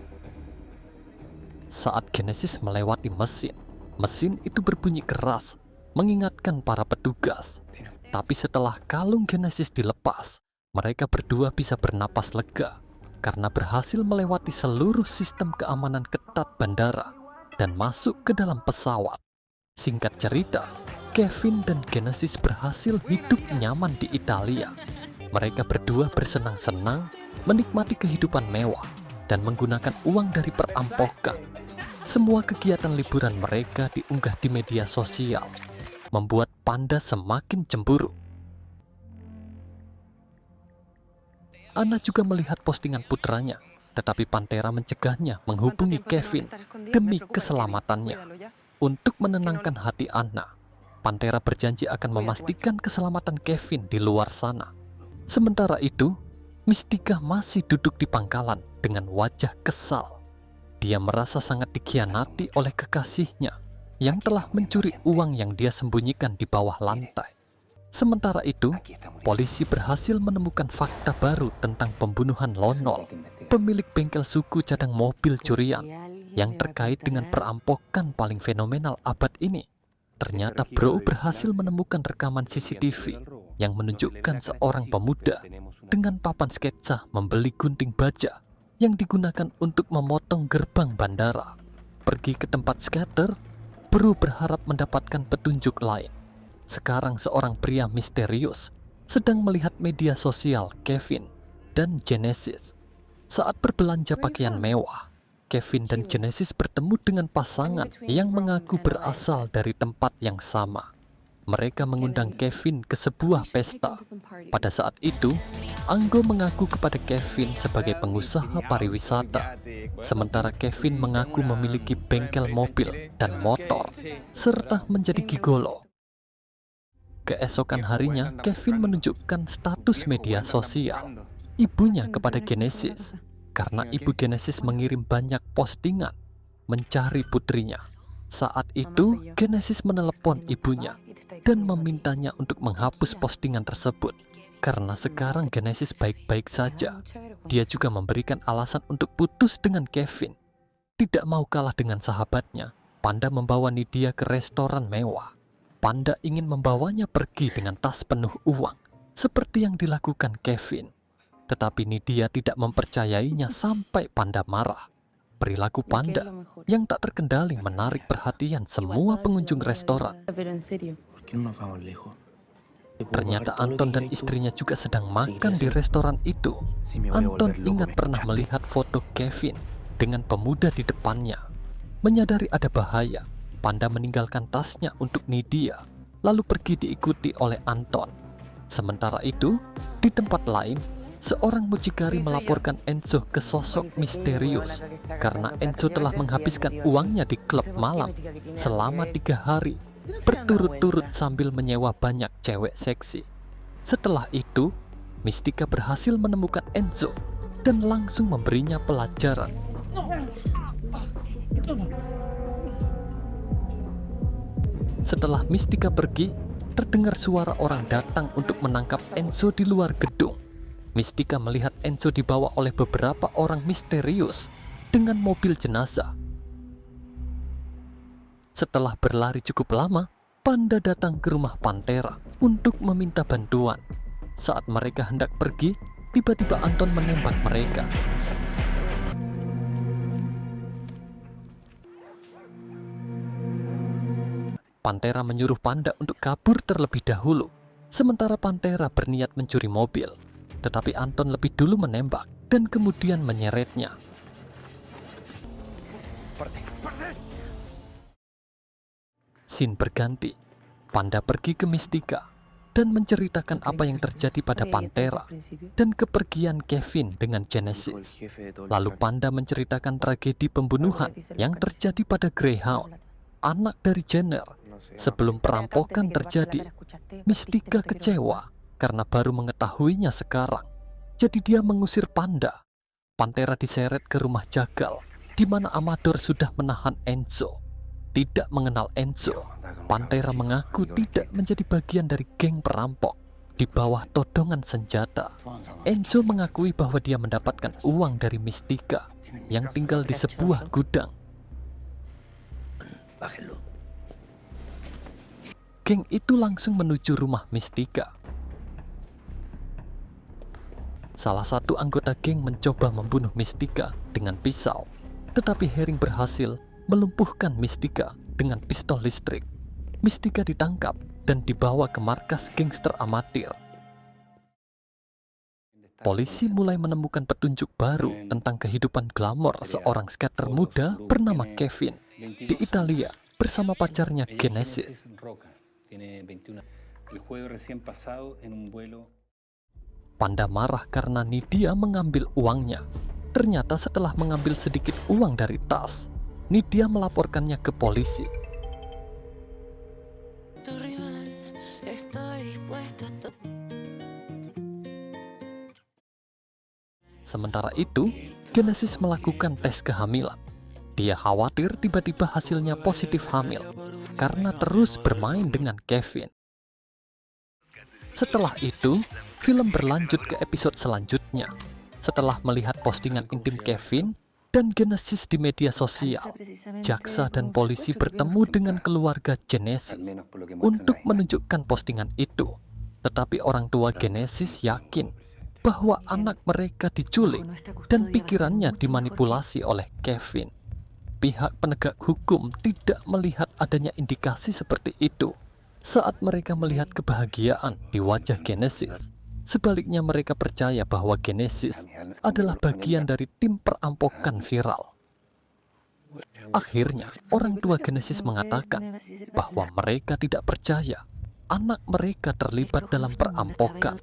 Saat Genesis melewati mesin itu berbunyi keras, mengingatkan para petugas. Tapi setelah kalung Genesis dilepas, mereka berdua bisa bernapas lega karena berhasil melewati seluruh sistem keamanan ketat bandara dan masuk ke dalam pesawat. Singkat cerita, Kevin dan Genesis berhasil hidup nyaman di Italia. Mereka berdua bersenang-senang, menikmati kehidupan mewah, dan menggunakan uang dari perampokan. Semua kegiatan liburan mereka diunggah di media sosial, membuat Panda semakin cemburu. Anna juga melihat postingan putranya, tetapi Pantera mencegahnya menghubungi Kevin demi keselamatannya. Untuk menenangkan hati Anna, Pantera berjanji akan memastikan keselamatan Kevin di luar sana. Sementara itu, Mystica masih duduk di pangkalan dengan wajah kesal. Dia merasa sangat dikhianati oleh kekasihnya yang telah mencuri uang yang dia sembunyikan di bawah lantai. Sementara itu, polisi berhasil menemukan fakta baru tentang pembunuhan Lonol, pemilik bengkel suku cadang mobil curian, yang terkait dengan perampokan paling fenomenal abad ini. Ternyata Bro berhasil menemukan rekaman CCTV yang menunjukkan seorang pemuda dengan papan sketsa membeli gunting baja yang digunakan untuk memotong gerbang bandara. Pergi ke tempat skater, Bro berharap mendapatkan petunjuk lain. Sekarang seorang pria misterius sedang melihat media sosial Kevin dan Genesis. Saat berbelanja pakaian mewah, Kevin dan Genesis bertemu dengan pasangan yang mengaku berasal dari tempat yang sama. Mereka mengundang Kevin ke sebuah pesta. Pada saat itu, Anggo mengaku kepada Kevin sebagai pengusaha pariwisata, sementara Kevin mengaku memiliki bengkel mobil dan motor, serta menjadi gigolo. Keesokan harinya, Kevin menunjukkan status media sosial ibunya kepada Genesis, karena ibu Genesis mengirim banyak postingan mencari putrinya. Saat itu, Genesis menelepon ibunya dan memintanya untuk menghapus postingan tersebut. Karena sekarang Genesis baik-baik saja, dia juga memberikan alasan untuk putus dengan Kevin. Tidak mau kalah dengan sahabatnya, Panda membawa Nidia ke restoran mewah. Panda ingin membawanya pergi dengan tas penuh uang, seperti yang dilakukan Kevin. Tetapi Nidia tidak mempercayainya sampai Panda marah. Perilaku Panda yang tak terkendali menarik perhatian semua pengunjung restoran. Ternyata Anton dan istrinya juga sedang makan di restoran itu. Anton ingat pernah melihat foto Kevin dengan pemuda di depannya. Menyadari ada bahaya, Panda meninggalkan tasnya untuk Nidia, lalu pergi diikuti oleh Anton. Sementara itu, di tempat lain, seorang mucikari melaporkan Enzo ke sosok misterius karena Enzo telah menghabiskan uangnya di klub malam selama 3 hari berturut-turut sambil menyewa banyak cewek seksi. Setelah itu, Mystica berhasil menemukan Enzo dan langsung memberinya pelajaran. Setelah Mystica pergi, terdengar suara orang datang untuk menangkap Enzo di luar gedung. Mystica melihat Enzo dibawa oleh beberapa orang misterius dengan mobil jenazah. Setelah berlari cukup lama, Panda datang ke rumah Pantera untuk meminta bantuan. Saat mereka hendak pergi, tiba-tiba Anton menembak mereka. Pantera menyuruh Panda untuk kabur terlebih dahulu, sementara Pantera berniat mencuri mobil. Tetapi Anton lebih dulu menembak dan kemudian menyeretnya. Scene berganti. Panda pergi ke Mystica dan menceritakan apa yang terjadi pada Pantera dan kepergian Kevin dengan Genesis. Lalu Panda menceritakan tragedi pembunuhan yang terjadi pada Greyhound, anak dari Jenner. Sebelum perampokan terjadi, Mystica kecewa karena baru mengetahuinya sekarang. Jadi dia mengusir Panda. Pantera diseret ke rumah jagal, di mana Amador sudah menahan Enzo. Tidak mengenal Enzo, Pantera mengaku tidak menjadi bagian dari geng perampok di bawah todongan senjata. Enzo mengakui bahwa dia mendapatkan uang dari Mystica yang tinggal di sebuah gudang. Geng itu langsung menuju rumah Mystica. Salah satu anggota geng mencoba membunuh Mystica dengan pisau, tetapi Herring berhasil melumpuhkan Mystica dengan pistol listrik. Mystica ditangkap dan dibawa ke markas gangster amatir. Polisi mulai menemukan petunjuk baru tentang kehidupan glamor seorang skater muda bernama Kevin di Italia bersama pacarnya Genesis. Panda marah karena Nidia mengambil uangnya. Ternyata setelah mengambil sedikit uang dari tas, Nidia melaporkannya ke polisi. Sementara itu, Genesis melakukan tes kehamilan. Dia khawatir tiba-tiba hasilnya positif hamil karena terus bermain dengan Kevin. Setelah itu, film berlanjut ke episode selanjutnya. Setelah melihat postingan intim Kevin dan Genesis di media sosial, jaksa dan polisi bertemu dengan keluarga Genesis untuk menunjukkan postingan itu. Tetapi orang tua Genesis yakin bahwa anak mereka diculik dan pikirannya dimanipulasi oleh Kevin. Pihak penegak hukum tidak melihat adanya indikasi seperti itu saat mereka melihat kebahagiaan di wajah Genesis. Sebaliknya mereka percaya bahwa Genesis adalah bagian dari tim perampokan viral. Akhirnya, orang tua Genesis mengatakan bahwa mereka tidak percaya anak mereka terlibat dalam perampokan.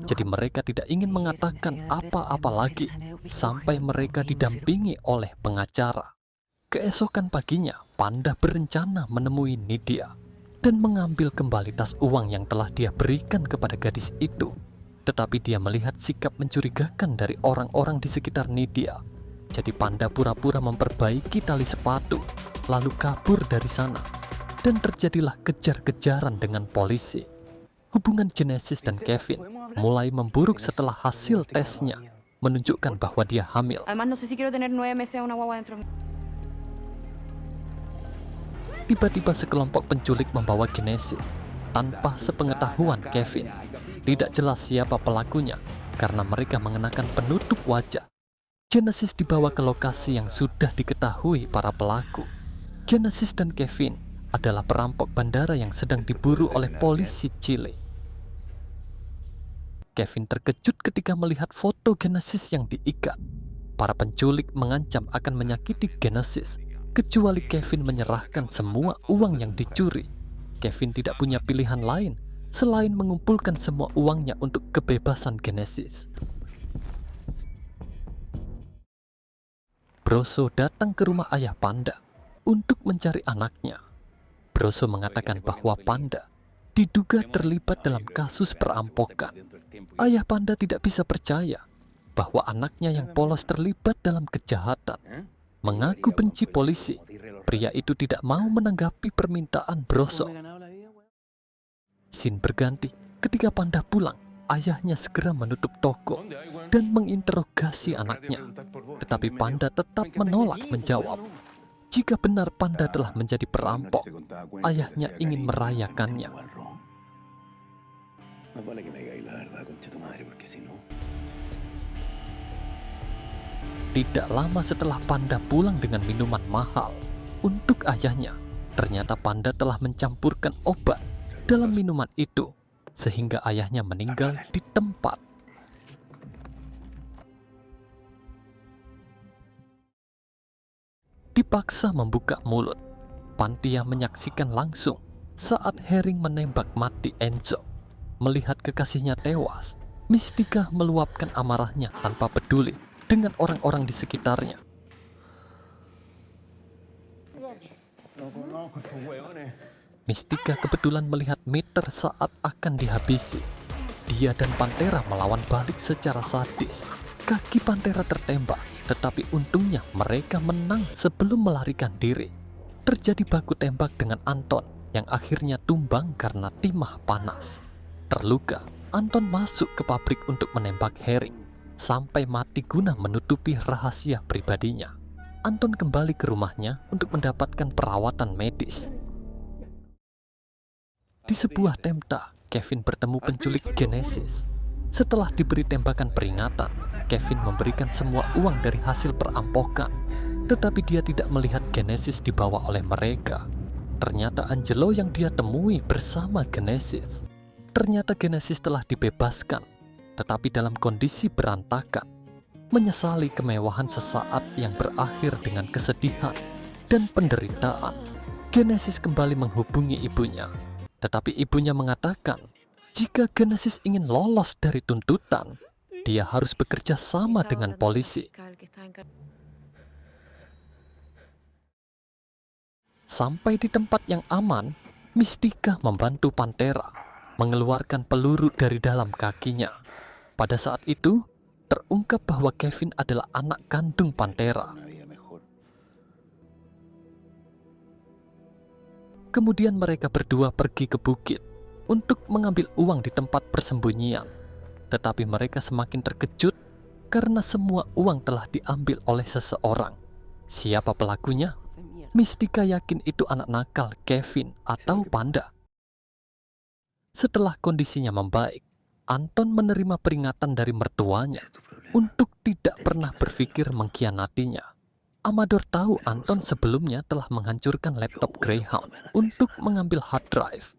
Jadi mereka tidak ingin mengatakan apa-apa lagi sampai mereka didampingi oleh pengacara. Keesokan paginya, Panda berencana menemui Nidia dan mengambil kembali tas uang yang telah dia berikan kepada gadis itu. Tetapi dia melihat sikap mencurigakan dari orang-orang di sekitar Nidia. Jadi Panda pura-pura memperbaiki tali sepatu, lalu kabur dari sana. Dan terjadilah kejar-kejaran dengan polisi. Hubungan Genesis dan Kevin mulai memburuk setelah hasil tesnya menunjukkan bahwa dia hamil. Tiba-tiba sekelompok penculik membawa Genesis tanpa sepengetahuan Kevin. Tidak jelas siapa pelakunya karena mereka mengenakan penutup wajah. Genesis dibawa ke lokasi yang sudah diketahui para pelaku. Genesis dan Kevin adalah perampok bandara yang sedang diburu oleh polisi Chile. Kevin terkejut ketika melihat foto Genesis yang diikat. Para penculik mengancam akan menyakiti Genesis, kecuali Kevin menyerahkan semua uang yang dicuri. Kevin tidak punya pilihan lain selain mengumpulkan semua uangnya untuk kebebasan Genesis. Broso datang ke rumah ayah Panda untuk mencari anaknya. Broso mengatakan bahwa Panda diduga terlibat dalam kasus perampokan. Ayah Panda tidak bisa percaya bahwa anaknya yang polos terlibat dalam kejahatan. Mengaku benci polisi, pria itu tidak mau menanggapi permintaan Broso. Scene berganti ketika Panda pulang. Ayahnya segera menutup toko dan menginterogasi anaknya. Tetapi Panda tetap menolak menjawab. Jika benar Panda telah menjadi perampok, ayahnya ingin merayakannya. Tidak lama setelah Panda pulang dengan minuman mahal untuk ayahnya, ternyata Panda telah mencampurkan obat dalam minuman itu, sehingga ayahnya meninggal di tempat. Dipaksa membuka mulut, Pantia menyaksikan langsung saat Herring menembak mati Enzo. Melihat kekasihnya tewas, Mystica meluapkan amarahnya tanpa peduli dengan orang-orang di sekitarnya. Mystica kebetulan melihat meter saat akan dihabisi. Dia dan Pantera melawan balik secara sadis. Kaki Pantera tertembak, tetapi untungnya mereka menang sebelum melarikan diri. Terjadi baku tembak dengan Anton yang akhirnya tumbang karena timah panas. Terluka, Anton masuk ke pabrik untuk menembak Herring sampai mati guna menutupi rahasia pribadinya. Anton kembali ke rumahnya untuk mendapatkan perawatan medis. Di sebuah temta, Kevin bertemu penculik Genesis. Setelah diberi tembakan peringatan, Kevin memberikan semua uang dari hasil perampokan. Tetapi dia tidak melihat Genesis dibawa oleh mereka. Ternyata Angelo yang dia temui bersama Genesis. Ternyata Genesis telah dibebaskan, tetapi dalam kondisi berantakan. Menyesali kemewahan sesaat yang berakhir dengan kesedihan dan penderitaan, Genesis kembali menghubungi ibunya. Tetapi ibunya mengatakan, jika Genesis ingin lolos dari tuntutan, dia harus bekerja sama dengan polisi. Sampai di tempat yang aman, Mystica membantu Pantera mengeluarkan peluru dari dalam kakinya. Pada saat itu, terungkap bahwa Kevin adalah anak kandung Pantera. Kemudian mereka berdua pergi ke bukit untuk mengambil uang di tempat persembunyian. Tetapi mereka semakin terkejut karena semua uang telah diambil oleh seseorang. Siapa pelakunya? Mystica yakin itu anak nakal Kevin atau Panda. Setelah kondisinya membaik, Anton menerima peringatan dari mertuanya untuk tidak pernah berpikir mengkhianatinya. Amador tahu Anton sebelumnya telah menghancurkan laptop Greyhound untuk mengambil hard drive.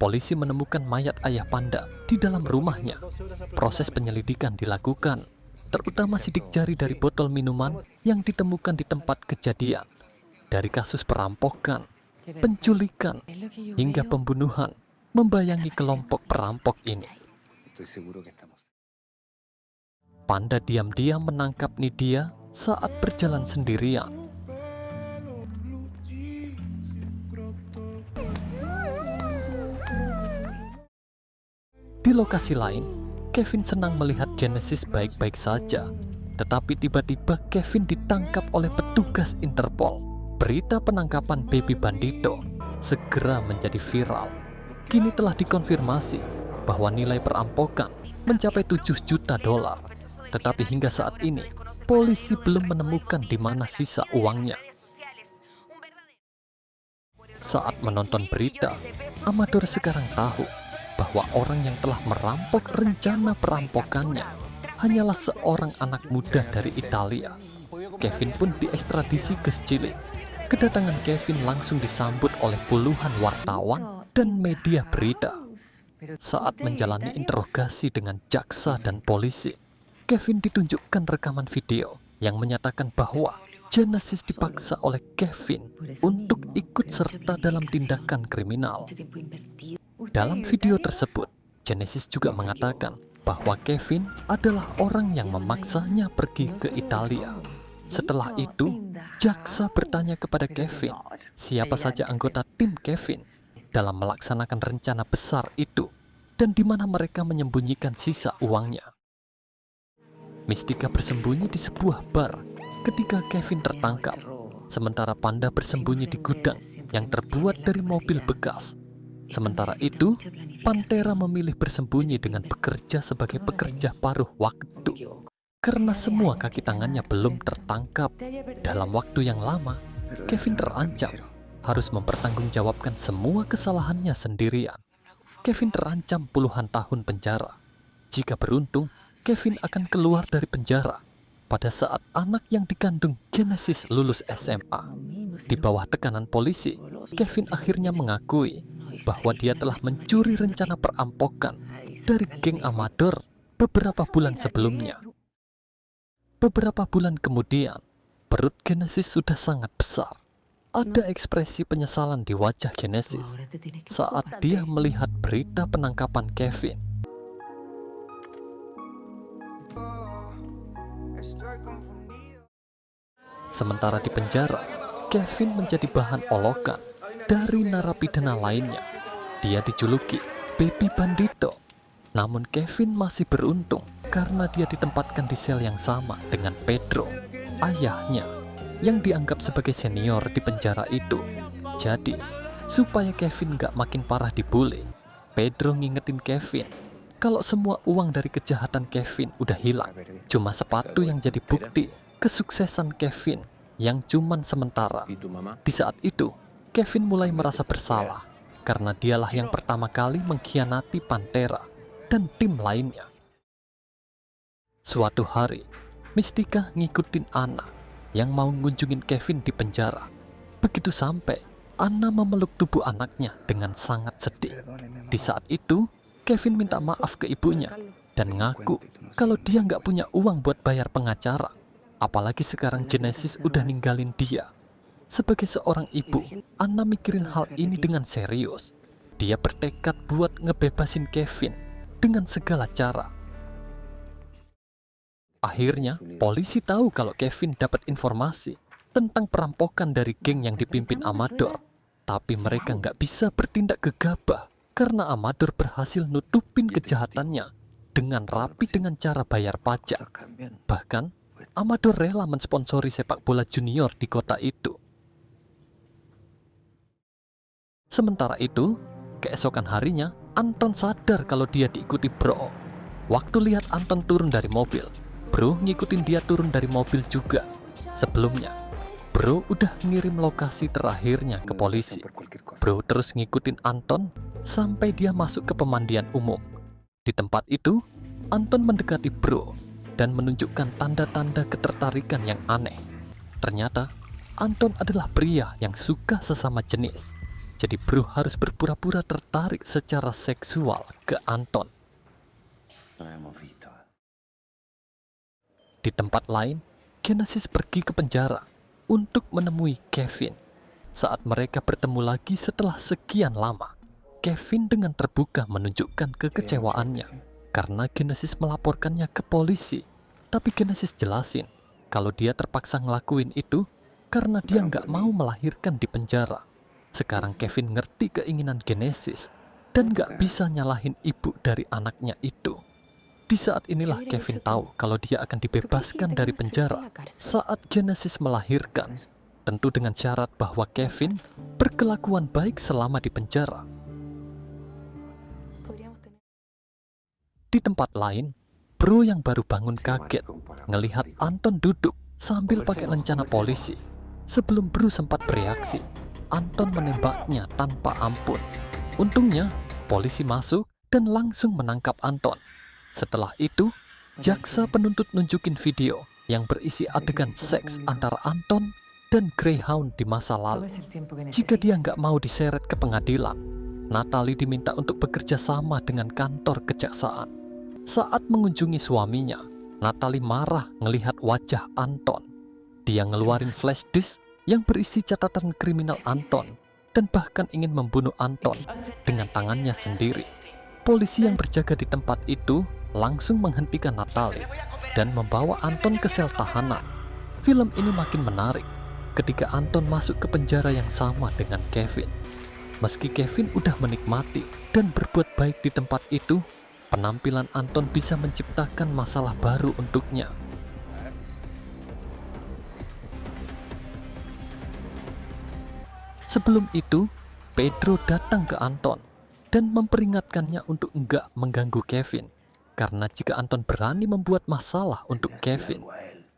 Polisi menemukan mayat ayah Panda di dalam rumahnya. Proses penyelidikan dilakukan, terutama sidik jari dari botol minuman yang ditemukan di tempat kejadian. Dari kasus perampokan, penculikan, hingga pembunuhan membayangi kelompok perampok ini. Panda diam-diam menangkap Nidia saat berjalan sendirian. Di lokasi lain, Kevin senang melihat Genesis baik-baik saja. Tetapi tiba-tiba Kevin ditangkap oleh petugas Interpol. Berita penangkapan Baby Bandito segera menjadi viral. Kini telah dikonfirmasi bahwa nilai perampokan mencapai 7 juta dolar. Tetapi hingga saat ini, polisi belum menemukan di mana sisa uangnya. Saat menonton berita, Amador sekarang tahu bahwa orang yang telah merampok rencana perampokannya hanyalah seorang anak muda dari Italia. Kevin pun diekstradisi ke Chili. Kedatangan Kevin langsung disambut oleh puluhan wartawan dan media berita. Saat menjalani interogasi dengan jaksa dan polisi, Kevin ditunjukkan rekaman video yang menyatakan bahwa Genesis dipaksa oleh Kevin untuk ikut serta dalam tindakan kriminal. Dalam video tersebut, Genesis juga mengatakan bahwa Kevin adalah orang yang memaksanya pergi ke Italia. Setelah itu, jaksa bertanya kepada Kevin, siapa saja anggota tim Kevin dalam melaksanakan rencana besar itu dan di mana mereka menyembunyikan sisa uangnya. Mystica bersembunyi di sebuah bar ketika Kevin tertangkap. sementara Panda bersembunyi di gudang yang terbuat dari mobil bekas. Sementara itu, Pantera memilih bersembunyi dengan bekerja sebagai pekerja paruh waktu. Karena semua kaki tangannya belum tertangkap dalam waktu yang lama, Kevin terancam harus mempertanggungjawabkan semua kesalahannya sendirian. Kevin terancam puluhan tahun penjara. Jika beruntung, Kevin akan keluar dari penjara pada saat anak yang dikandung Genesis lulus SMA. Di bawah tekanan polisi, Kevin akhirnya mengakui bahwa dia telah mencuri rencana perampokan dari geng Amador beberapa bulan sebelumnya. Beberapa bulan kemudian, perut Genesis sudah sangat besar. Ada ekspresi penyesalan di wajah Genesis saat dia melihat berita penangkapan Kevin. Sementara di penjara, Kevin menjadi bahan olokan dari narapidana lainnya. Dia dijuluki Baby Bandito. Namun Kevin masih beruntung karena dia ditempatkan di sel yang sama dengan Pedro, ayahnya, yang dianggap sebagai senior di penjara itu. Jadi, supaya Kevin gak makin parah dibully, Pedro ngingetin Kevin kalau semua uang dari kejahatan Kevin udah hilang. Cuma sepatu yang jadi bukti kesuksesan Kevin yang cuman sementara. Di saat itu, Kevin mulai merasa bersalah karena dialah yang pertama kali mengkhianati Pantera dan tim lainnya. Suatu hari, Mystica ngikutin Anna yang mau ngunjungin Kevin di penjara. Begitu sampai, Anna memeluk tubuh anaknya dengan sangat sedih. Di saat itu, Kevin minta maaf ke ibunya dan ngaku kalau dia nggak punya uang buat bayar pengacara. Apalagi sekarang Genesis udah ninggalin dia. Sebagai seorang ibu, Anna mikirin hal ini dengan serius. Dia bertekad buat ngebebasin Kevin dengan segala cara. Akhirnya, polisi tahu kalau Kevin dapat informasi tentang perampokan dari geng yang dipimpin Amador. Tapi mereka nggak bisa bertindak gegabah karena Amador berhasil nutupin kejahatannya dengan rapi dengan cara bayar pajak. Bahkan, Amador rela mensponsori sepak bola junior di kota itu. Sementara itu, keesokan harinya, Anton sadar kalau dia diikuti Bro. Waktu lihat Anton turun dari mobil, Bro ngikutin dia turun dari mobil juga. Sebelumnya, Bro udah ngirim lokasi terakhirnya ke polisi. Bro terus ngikutin Anton sampai dia masuk ke pemandian umum. Di tempat itu, Anton mendekati Bro dan menunjukkan tanda-tanda ketertarikan yang aneh. Ternyata, Anton adalah pria yang suka sesama jenis. Jadi Bro harus berpura-pura tertarik secara seksual ke Anton. Di tempat lain, Genesis pergi ke penjara untuk menemui Kevin. Saat mereka bertemu lagi setelah sekian lama, Kevin dengan terbuka menunjukkan kekecewaannya karena Genesis melaporkannya ke polisi. Tapi Genesis jelasin kalau dia terpaksa ngelakuin itu karena dia nggak mau melahirkan di penjara. Sekarang Kevin ngerti keinginan Genesis dan nggak bisa nyalahin ibu dari anaknya itu. Di saat inilah Kevin tahu kalau dia akan dibebaskan dari penjara saat Genesis melahirkan. Tentu dengan syarat bahwa Kevin berkelakuan baik selama di penjara. Di tempat lain, Bro yang baru bangun kaget ngelihat Anton duduk sambil pakai lencana polisi. Sebelum Bro sempat bereaksi, Anton menembaknya tanpa ampun. Untungnya, polisi masuk dan langsung menangkap Anton. Setelah itu, jaksa penuntut nunjukin video yang berisi adegan seks antara Anton dan Greyhound di masa lalu. Jika dia nggak mau diseret ke pengadilan, Natalie diminta untuk bekerja sama dengan kantor kejaksaan. Saat mengunjungi suaminya, Natalie marah ngelihat wajah Anton. Dia ngeluarin flash disk yang berisi catatan kriminal Anton dan bahkan ingin membunuh Anton dengan tangannya sendiri. Polisi yang berjaga di tempat itu langsung menghentikan Natalie dan membawa Anton ke sel tahanan. Film ini makin menarik ketika Anton masuk ke penjara yang sama dengan Kevin. Meski Kevin udah menikmati dan berbuat baik di tempat itu, penampilan Anton bisa menciptakan masalah baru untuknya. Sebelum itu, Pedro datang ke Anton dan memperingatkannya untuk enggak mengganggu Kevin. Karena jika Anton berani membuat masalah untuk Kevin,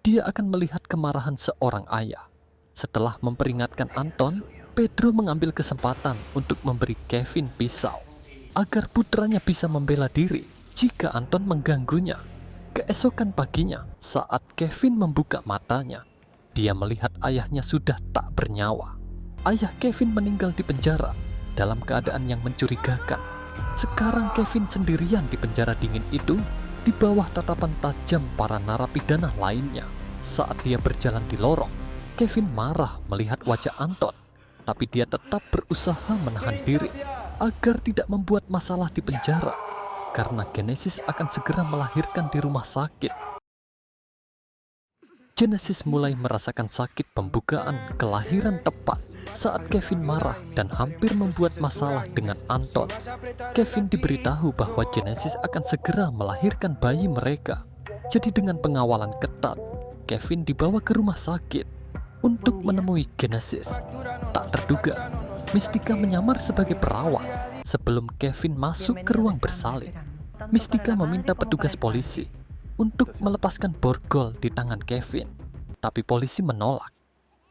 dia akan melihat kemarahan seorang ayah. Setelah memperingatkan Anton, Pedro mengambil kesempatan untuk memberi Kevin pisau agar putranya bisa membela diri jika Anton mengganggunya. Keesokan paginya, saat Kevin membuka matanya, dia melihat ayahnya sudah tak bernyawa. Ayah Kevin meninggal di penjara dalam keadaan yang mencurigakan. Sekarang Kevin sendirian di penjara dingin itu, di bawah tatapan tajam para narapidana lainnya. Saat dia berjalan di lorong, Kevin marah melihat wajah Anton, tapi dia tetap berusaha menahan diri agar tidak membuat masalah di penjara, karena Genesis akan segera melahirkan di rumah sakit. Genesis mulai merasakan sakit pembukaan kelahiran tepat saat Kevin marah dan hampir membuat masalah dengan Anton. Kevin diberitahu bahwa Genesis akan segera melahirkan bayi mereka. Jadi dengan pengawalan ketat, Kevin dibawa ke rumah sakit untuk menemui Genesis. Tak terduga, Mystica menyamar sebagai perawat. Sebelum Kevin masuk ke ruang bersalin, Mystica meminta petugas polisi untuk melepaskan borgol di tangan Kevin, tapi polisi menolak.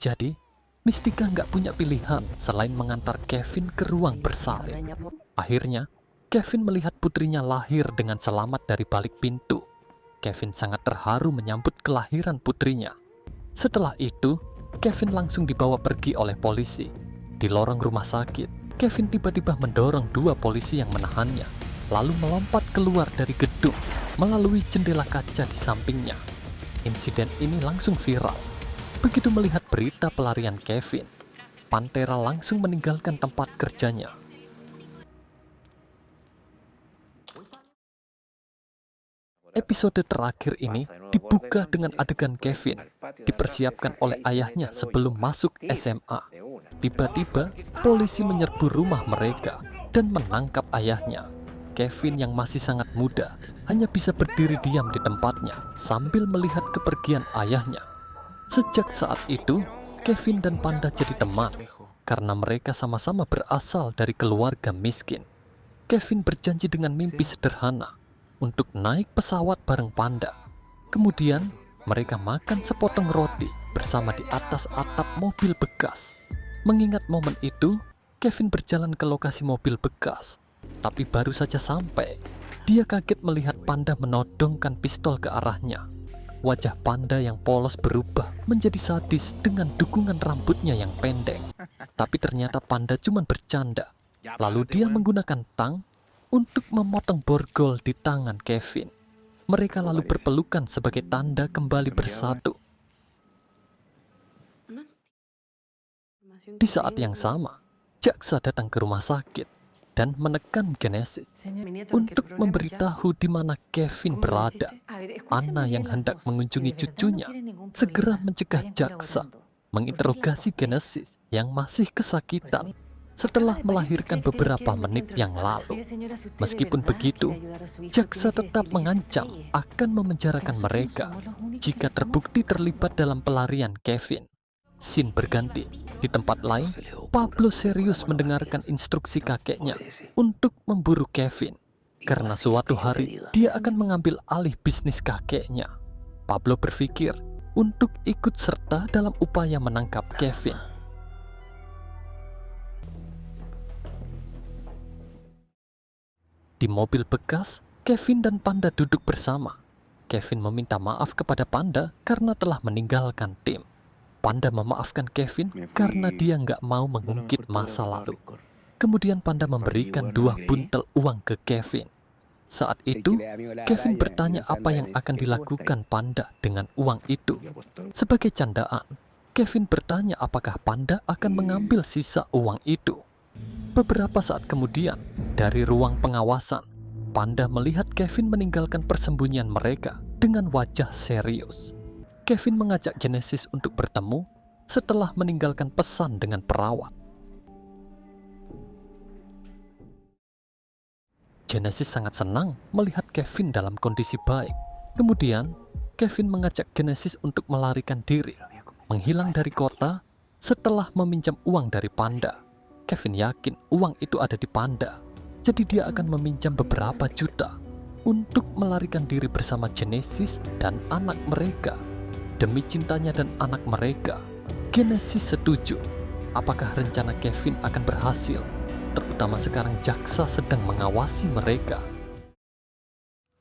Jadi, Mystica nggak punya pilihan selain mengantar Kevin ke ruang bersalin. Akhirnya, Kevin melihat putrinya lahir dengan selamat dari balik pintu. Kevin sangat terharu menyambut kelahiran putrinya. Setelah itu, Kevin langsung dibawa pergi oleh polisi. Di lorong rumah sakit, Kevin tiba-tiba mendorong dua polisi yang menahannya, lalu melompat keluar dari gedung melalui jendela kaca di sampingnya. Insiden ini langsung viral. Begitu melihat berita pelarian Kevin, Pantera langsung meninggalkan tempat kerjanya. Episode terakhir ini dibuka dengan adegan Kevin dipersiapkan oleh ayahnya sebelum masuk SMA. Tiba-tiba, polisi menyerbu rumah mereka dan menangkap ayahnya. Kevin yang masih sangat muda hanya bisa berdiri diam di tempatnya sambil melihat kepergian ayahnya. Sejak saat itu, Kevin dan Panda jadi teman karena mereka sama-sama berasal dari keluarga miskin. Kevin berjanji dengan mimpi sederhana untuk naik pesawat bareng Panda. Kemudian, mereka makan sepotong roti bersama di atas atap mobil bekas. Mengingat momen itu, Kevin berjalan ke lokasi mobil bekas. Tapi baru saja sampai, dia kaget melihat Panda menodongkan pistol ke arahnya. Wajah Panda yang polos berubah menjadi sadis dengan dukungan rambutnya yang pendek. Tapi ternyata Panda cuma bercanda. Lalu dia menggunakan tang untuk memotong borgol di tangan Kevin. Mereka lalu berpelukan sebagai tanda kembali bersatu. Di saat yang sama, jaksa datang ke rumah sakit dan menekan Genesis untuk memberitahu di mana Kevin berada. Anna yang hendak mengunjungi cucunya segera mencegah jaksa menginterogasi Genesis yang masih kesakitan setelah melahirkan beberapa menit yang lalu. Meskipun begitu, jaksa tetap mengancam akan memenjarakan mereka jika terbukti terlibat dalam pelarian Kevin. Scene berganti. Di tempat lain, Pablo serius mendengarkan instruksi kakeknya untuk memburu Kevin. Karena suatu hari, dia akan mengambil alih bisnis kakeknya. Pablo berpikir untuk ikut serta dalam upaya menangkap Kevin. Di mobil bekas, Kevin dan Panda duduk bersama. Kevin meminta maaf kepada Panda karena telah meninggalkan tim. Panda memaafkan Kevin karena dia nggak mau mengungkit masa lalu. Kemudian Panda memberikan 2 buntel uang ke Kevin. Saat itu, Kevin bertanya apa yang akan dilakukan Panda dengan uang itu. Sebagai candaan, Kevin bertanya apakah Panda akan mengambil sisa uang itu. Beberapa saat kemudian, dari ruang pengawasan, Panda melihat Kevin meninggalkan persembunyian mereka dengan wajah serius. Kevin mengajak Genesis untuk bertemu setelah meninggalkan pesan dengan perawat. Genesis sangat senang melihat Kevin dalam kondisi baik. Kemudian, Kevin mengajak Genesis untuk melarikan diri, menghilang dari kota, Setelah meminjam uang dari Panda, Kevin yakin uang itu ada di Panda. Jadi dia akan meminjam beberapa juta untuk melarikan diri bersama Genesis dan anak mereka. Demi cintanya dan anak mereka, Genesis setuju. Apakah rencana Kevin akan berhasil? Terutama sekarang jaksa sedang mengawasi mereka.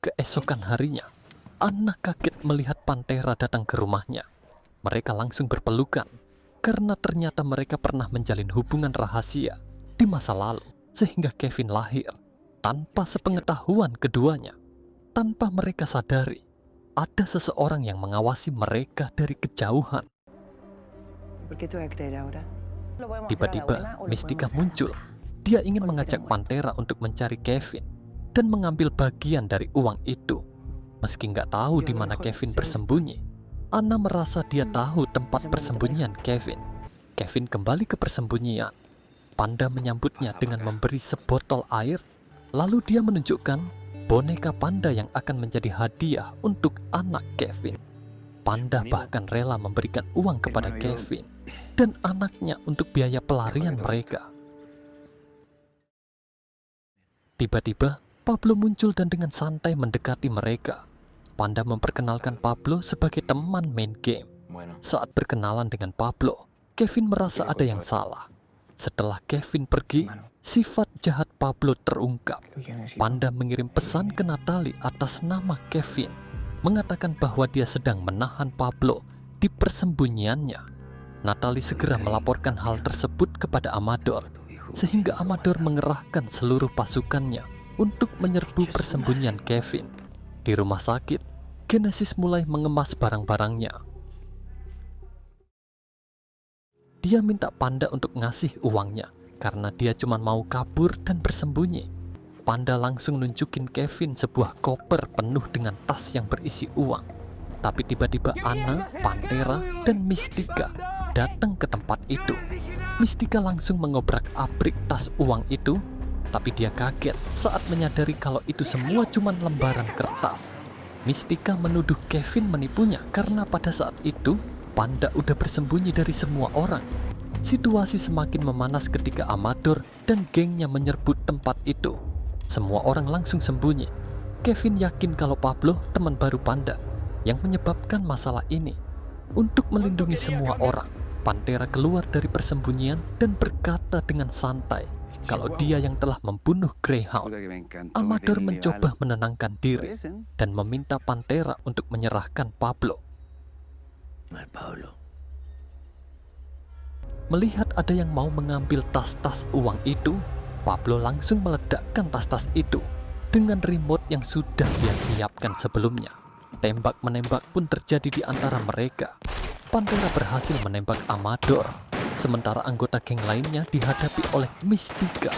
Keesokan harinya, Anna kaget melihat Pantera datang ke rumahnya. Mereka langsung berpelukan karena ternyata mereka pernah menjalin hubungan rahasia di masa lalu, sehingga Kevin lahir tanpa sepengetahuan keduanya. Tanpa mereka sadari, ada seseorang yang mengawasi mereka dari kejauhan. Tiba-tiba Mystica muncul. Dia ingin mengajak Pantera untuk mencari Kevin dan mengambil bagian dari uang itu. Meski nggak tahu di mana Kevin bersembunyi, Anna merasa dia tahu tempat persembunyian Kevin. Kevin kembali ke persembunyian. Panda menyambutnya dengan memberi sebotol air. Lalu dia menunjukkan boneka panda yang akan menjadi hadiah untuk anak Kevin. Panda bahkan rela memberikan uang kepada Kevin dan anaknya untuk biaya pelarian mereka. Tiba-tiba, Pablo muncul dan dengan santai mendekati mereka. Panda memperkenalkan Pablo sebagai teman main game. Saat berkenalan dengan Pablo, Kevin merasa ada yang salah. Setelah Kevin pergi, sifat jahat Pablo terungkap. Panda mengirim pesan ke Natalie atas nama Kevin, mengatakan bahwa dia sedang menahan Pablo di persembunyiannya. Natalie segera melaporkan hal tersebut kepada Amador, sehingga Amador mengerahkan seluruh pasukannya untuk menyerbu persembunyian Kevin. Di rumah sakit, Genesis mulai mengemas barang-barangnya. Dia minta Panda untuk ngasih uangnya karena dia cuma mau kabur dan bersembunyi. Panda langsung nunjukin Kevin sebuah koper penuh dengan tas yang berisi uang. Tapi tiba-tiba Anna, Pantera, dan Mystica datang ke tempat itu. Mystica langsung mengobrak-abrik tas uang itu, tapi dia kaget saat menyadari kalau itu semua cuma lembaran kertas. Mystica menuduh Kevin menipunya karena pada saat itu Panda udah bersembunyi dari semua orang. Situasi semakin memanas ketika Amador dan gengnya menyerbu tempat itu. Semua orang langsung sembunyi. Kevin yakin kalau Pablo teman baru Panda yang menyebabkan masalah ini. Untuk melindungi semua orang, Pantera keluar dari persembunyian dan berkata dengan santai kalau dia yang telah membunuh Greyhound. Amador mencoba menenangkan diri dan meminta Pantera untuk menyerahkan Pablo. Melihat ada yang mau mengambil tas-tas uang itu, Pablo langsung meledakkan tas-tas itu dengan remote yang sudah dia siapkan sebelumnya. Tembak-menembak pun terjadi di antara mereka. Pantera berhasil menembak Amador, sementara anggota geng lainnya dihadapi oleh Mystica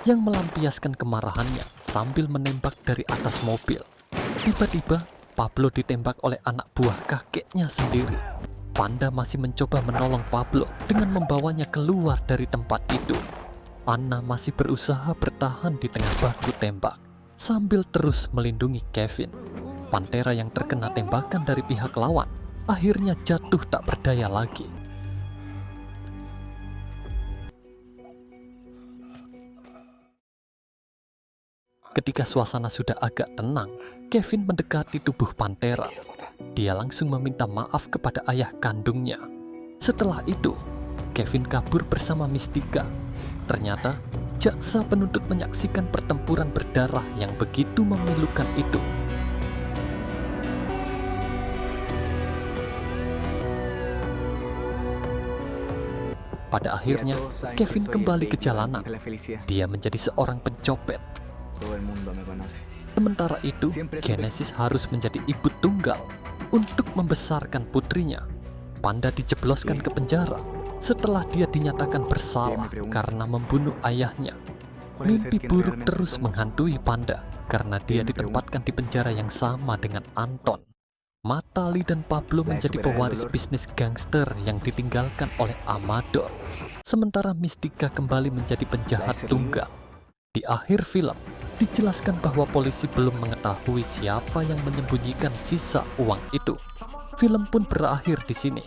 yang melampiaskan kemarahannya sambil menembak dari atas mobil. Tiba-tiba, Pablo ditembak oleh anak buah kakeknya sendiri. Panda masih mencoba menolong Pablo dengan membawanya keluar dari tempat itu. Anna masih berusaha bertahan di tengah baku tembak sambil terus melindungi Kevin. Pantera yang terkena tembakan dari pihak lawan akhirnya jatuh tak berdaya lagi. Ketika suasana sudah agak tenang, Kevin mendekati tubuh Pantera. Dia langsung meminta maaf kepada ayah kandungnya. Setelah itu, Kevin kabur bersama Mystica. Ternyata, jaksa penuntut menyaksikan pertempuran berdarah yang begitu memilukan itu. Pada akhirnya, Kevin kembali ke jalanan. Dia menjadi seorang pencopet. Sementara itu, Genesis harus menjadi ibu tunggal untuk membesarkan putrinya. Panda dijebloskan ke penjara setelah dia dinyatakan bersalah karena membunuh ayahnya. Mimpi buruk terus menghantui Panda karena dia ditempatkan di penjara yang sama dengan Anton. Natalie dan Pablo menjadi pewaris bisnis gangster yang ditinggalkan oleh Amador. Sementara Mystica kembali menjadi penjahat tunggal. Di akhir film, dijelaskan bahwa polisi belum mengetahui siapa yang menyembunyikan sisa uang itu. Film pun berakhir di sini.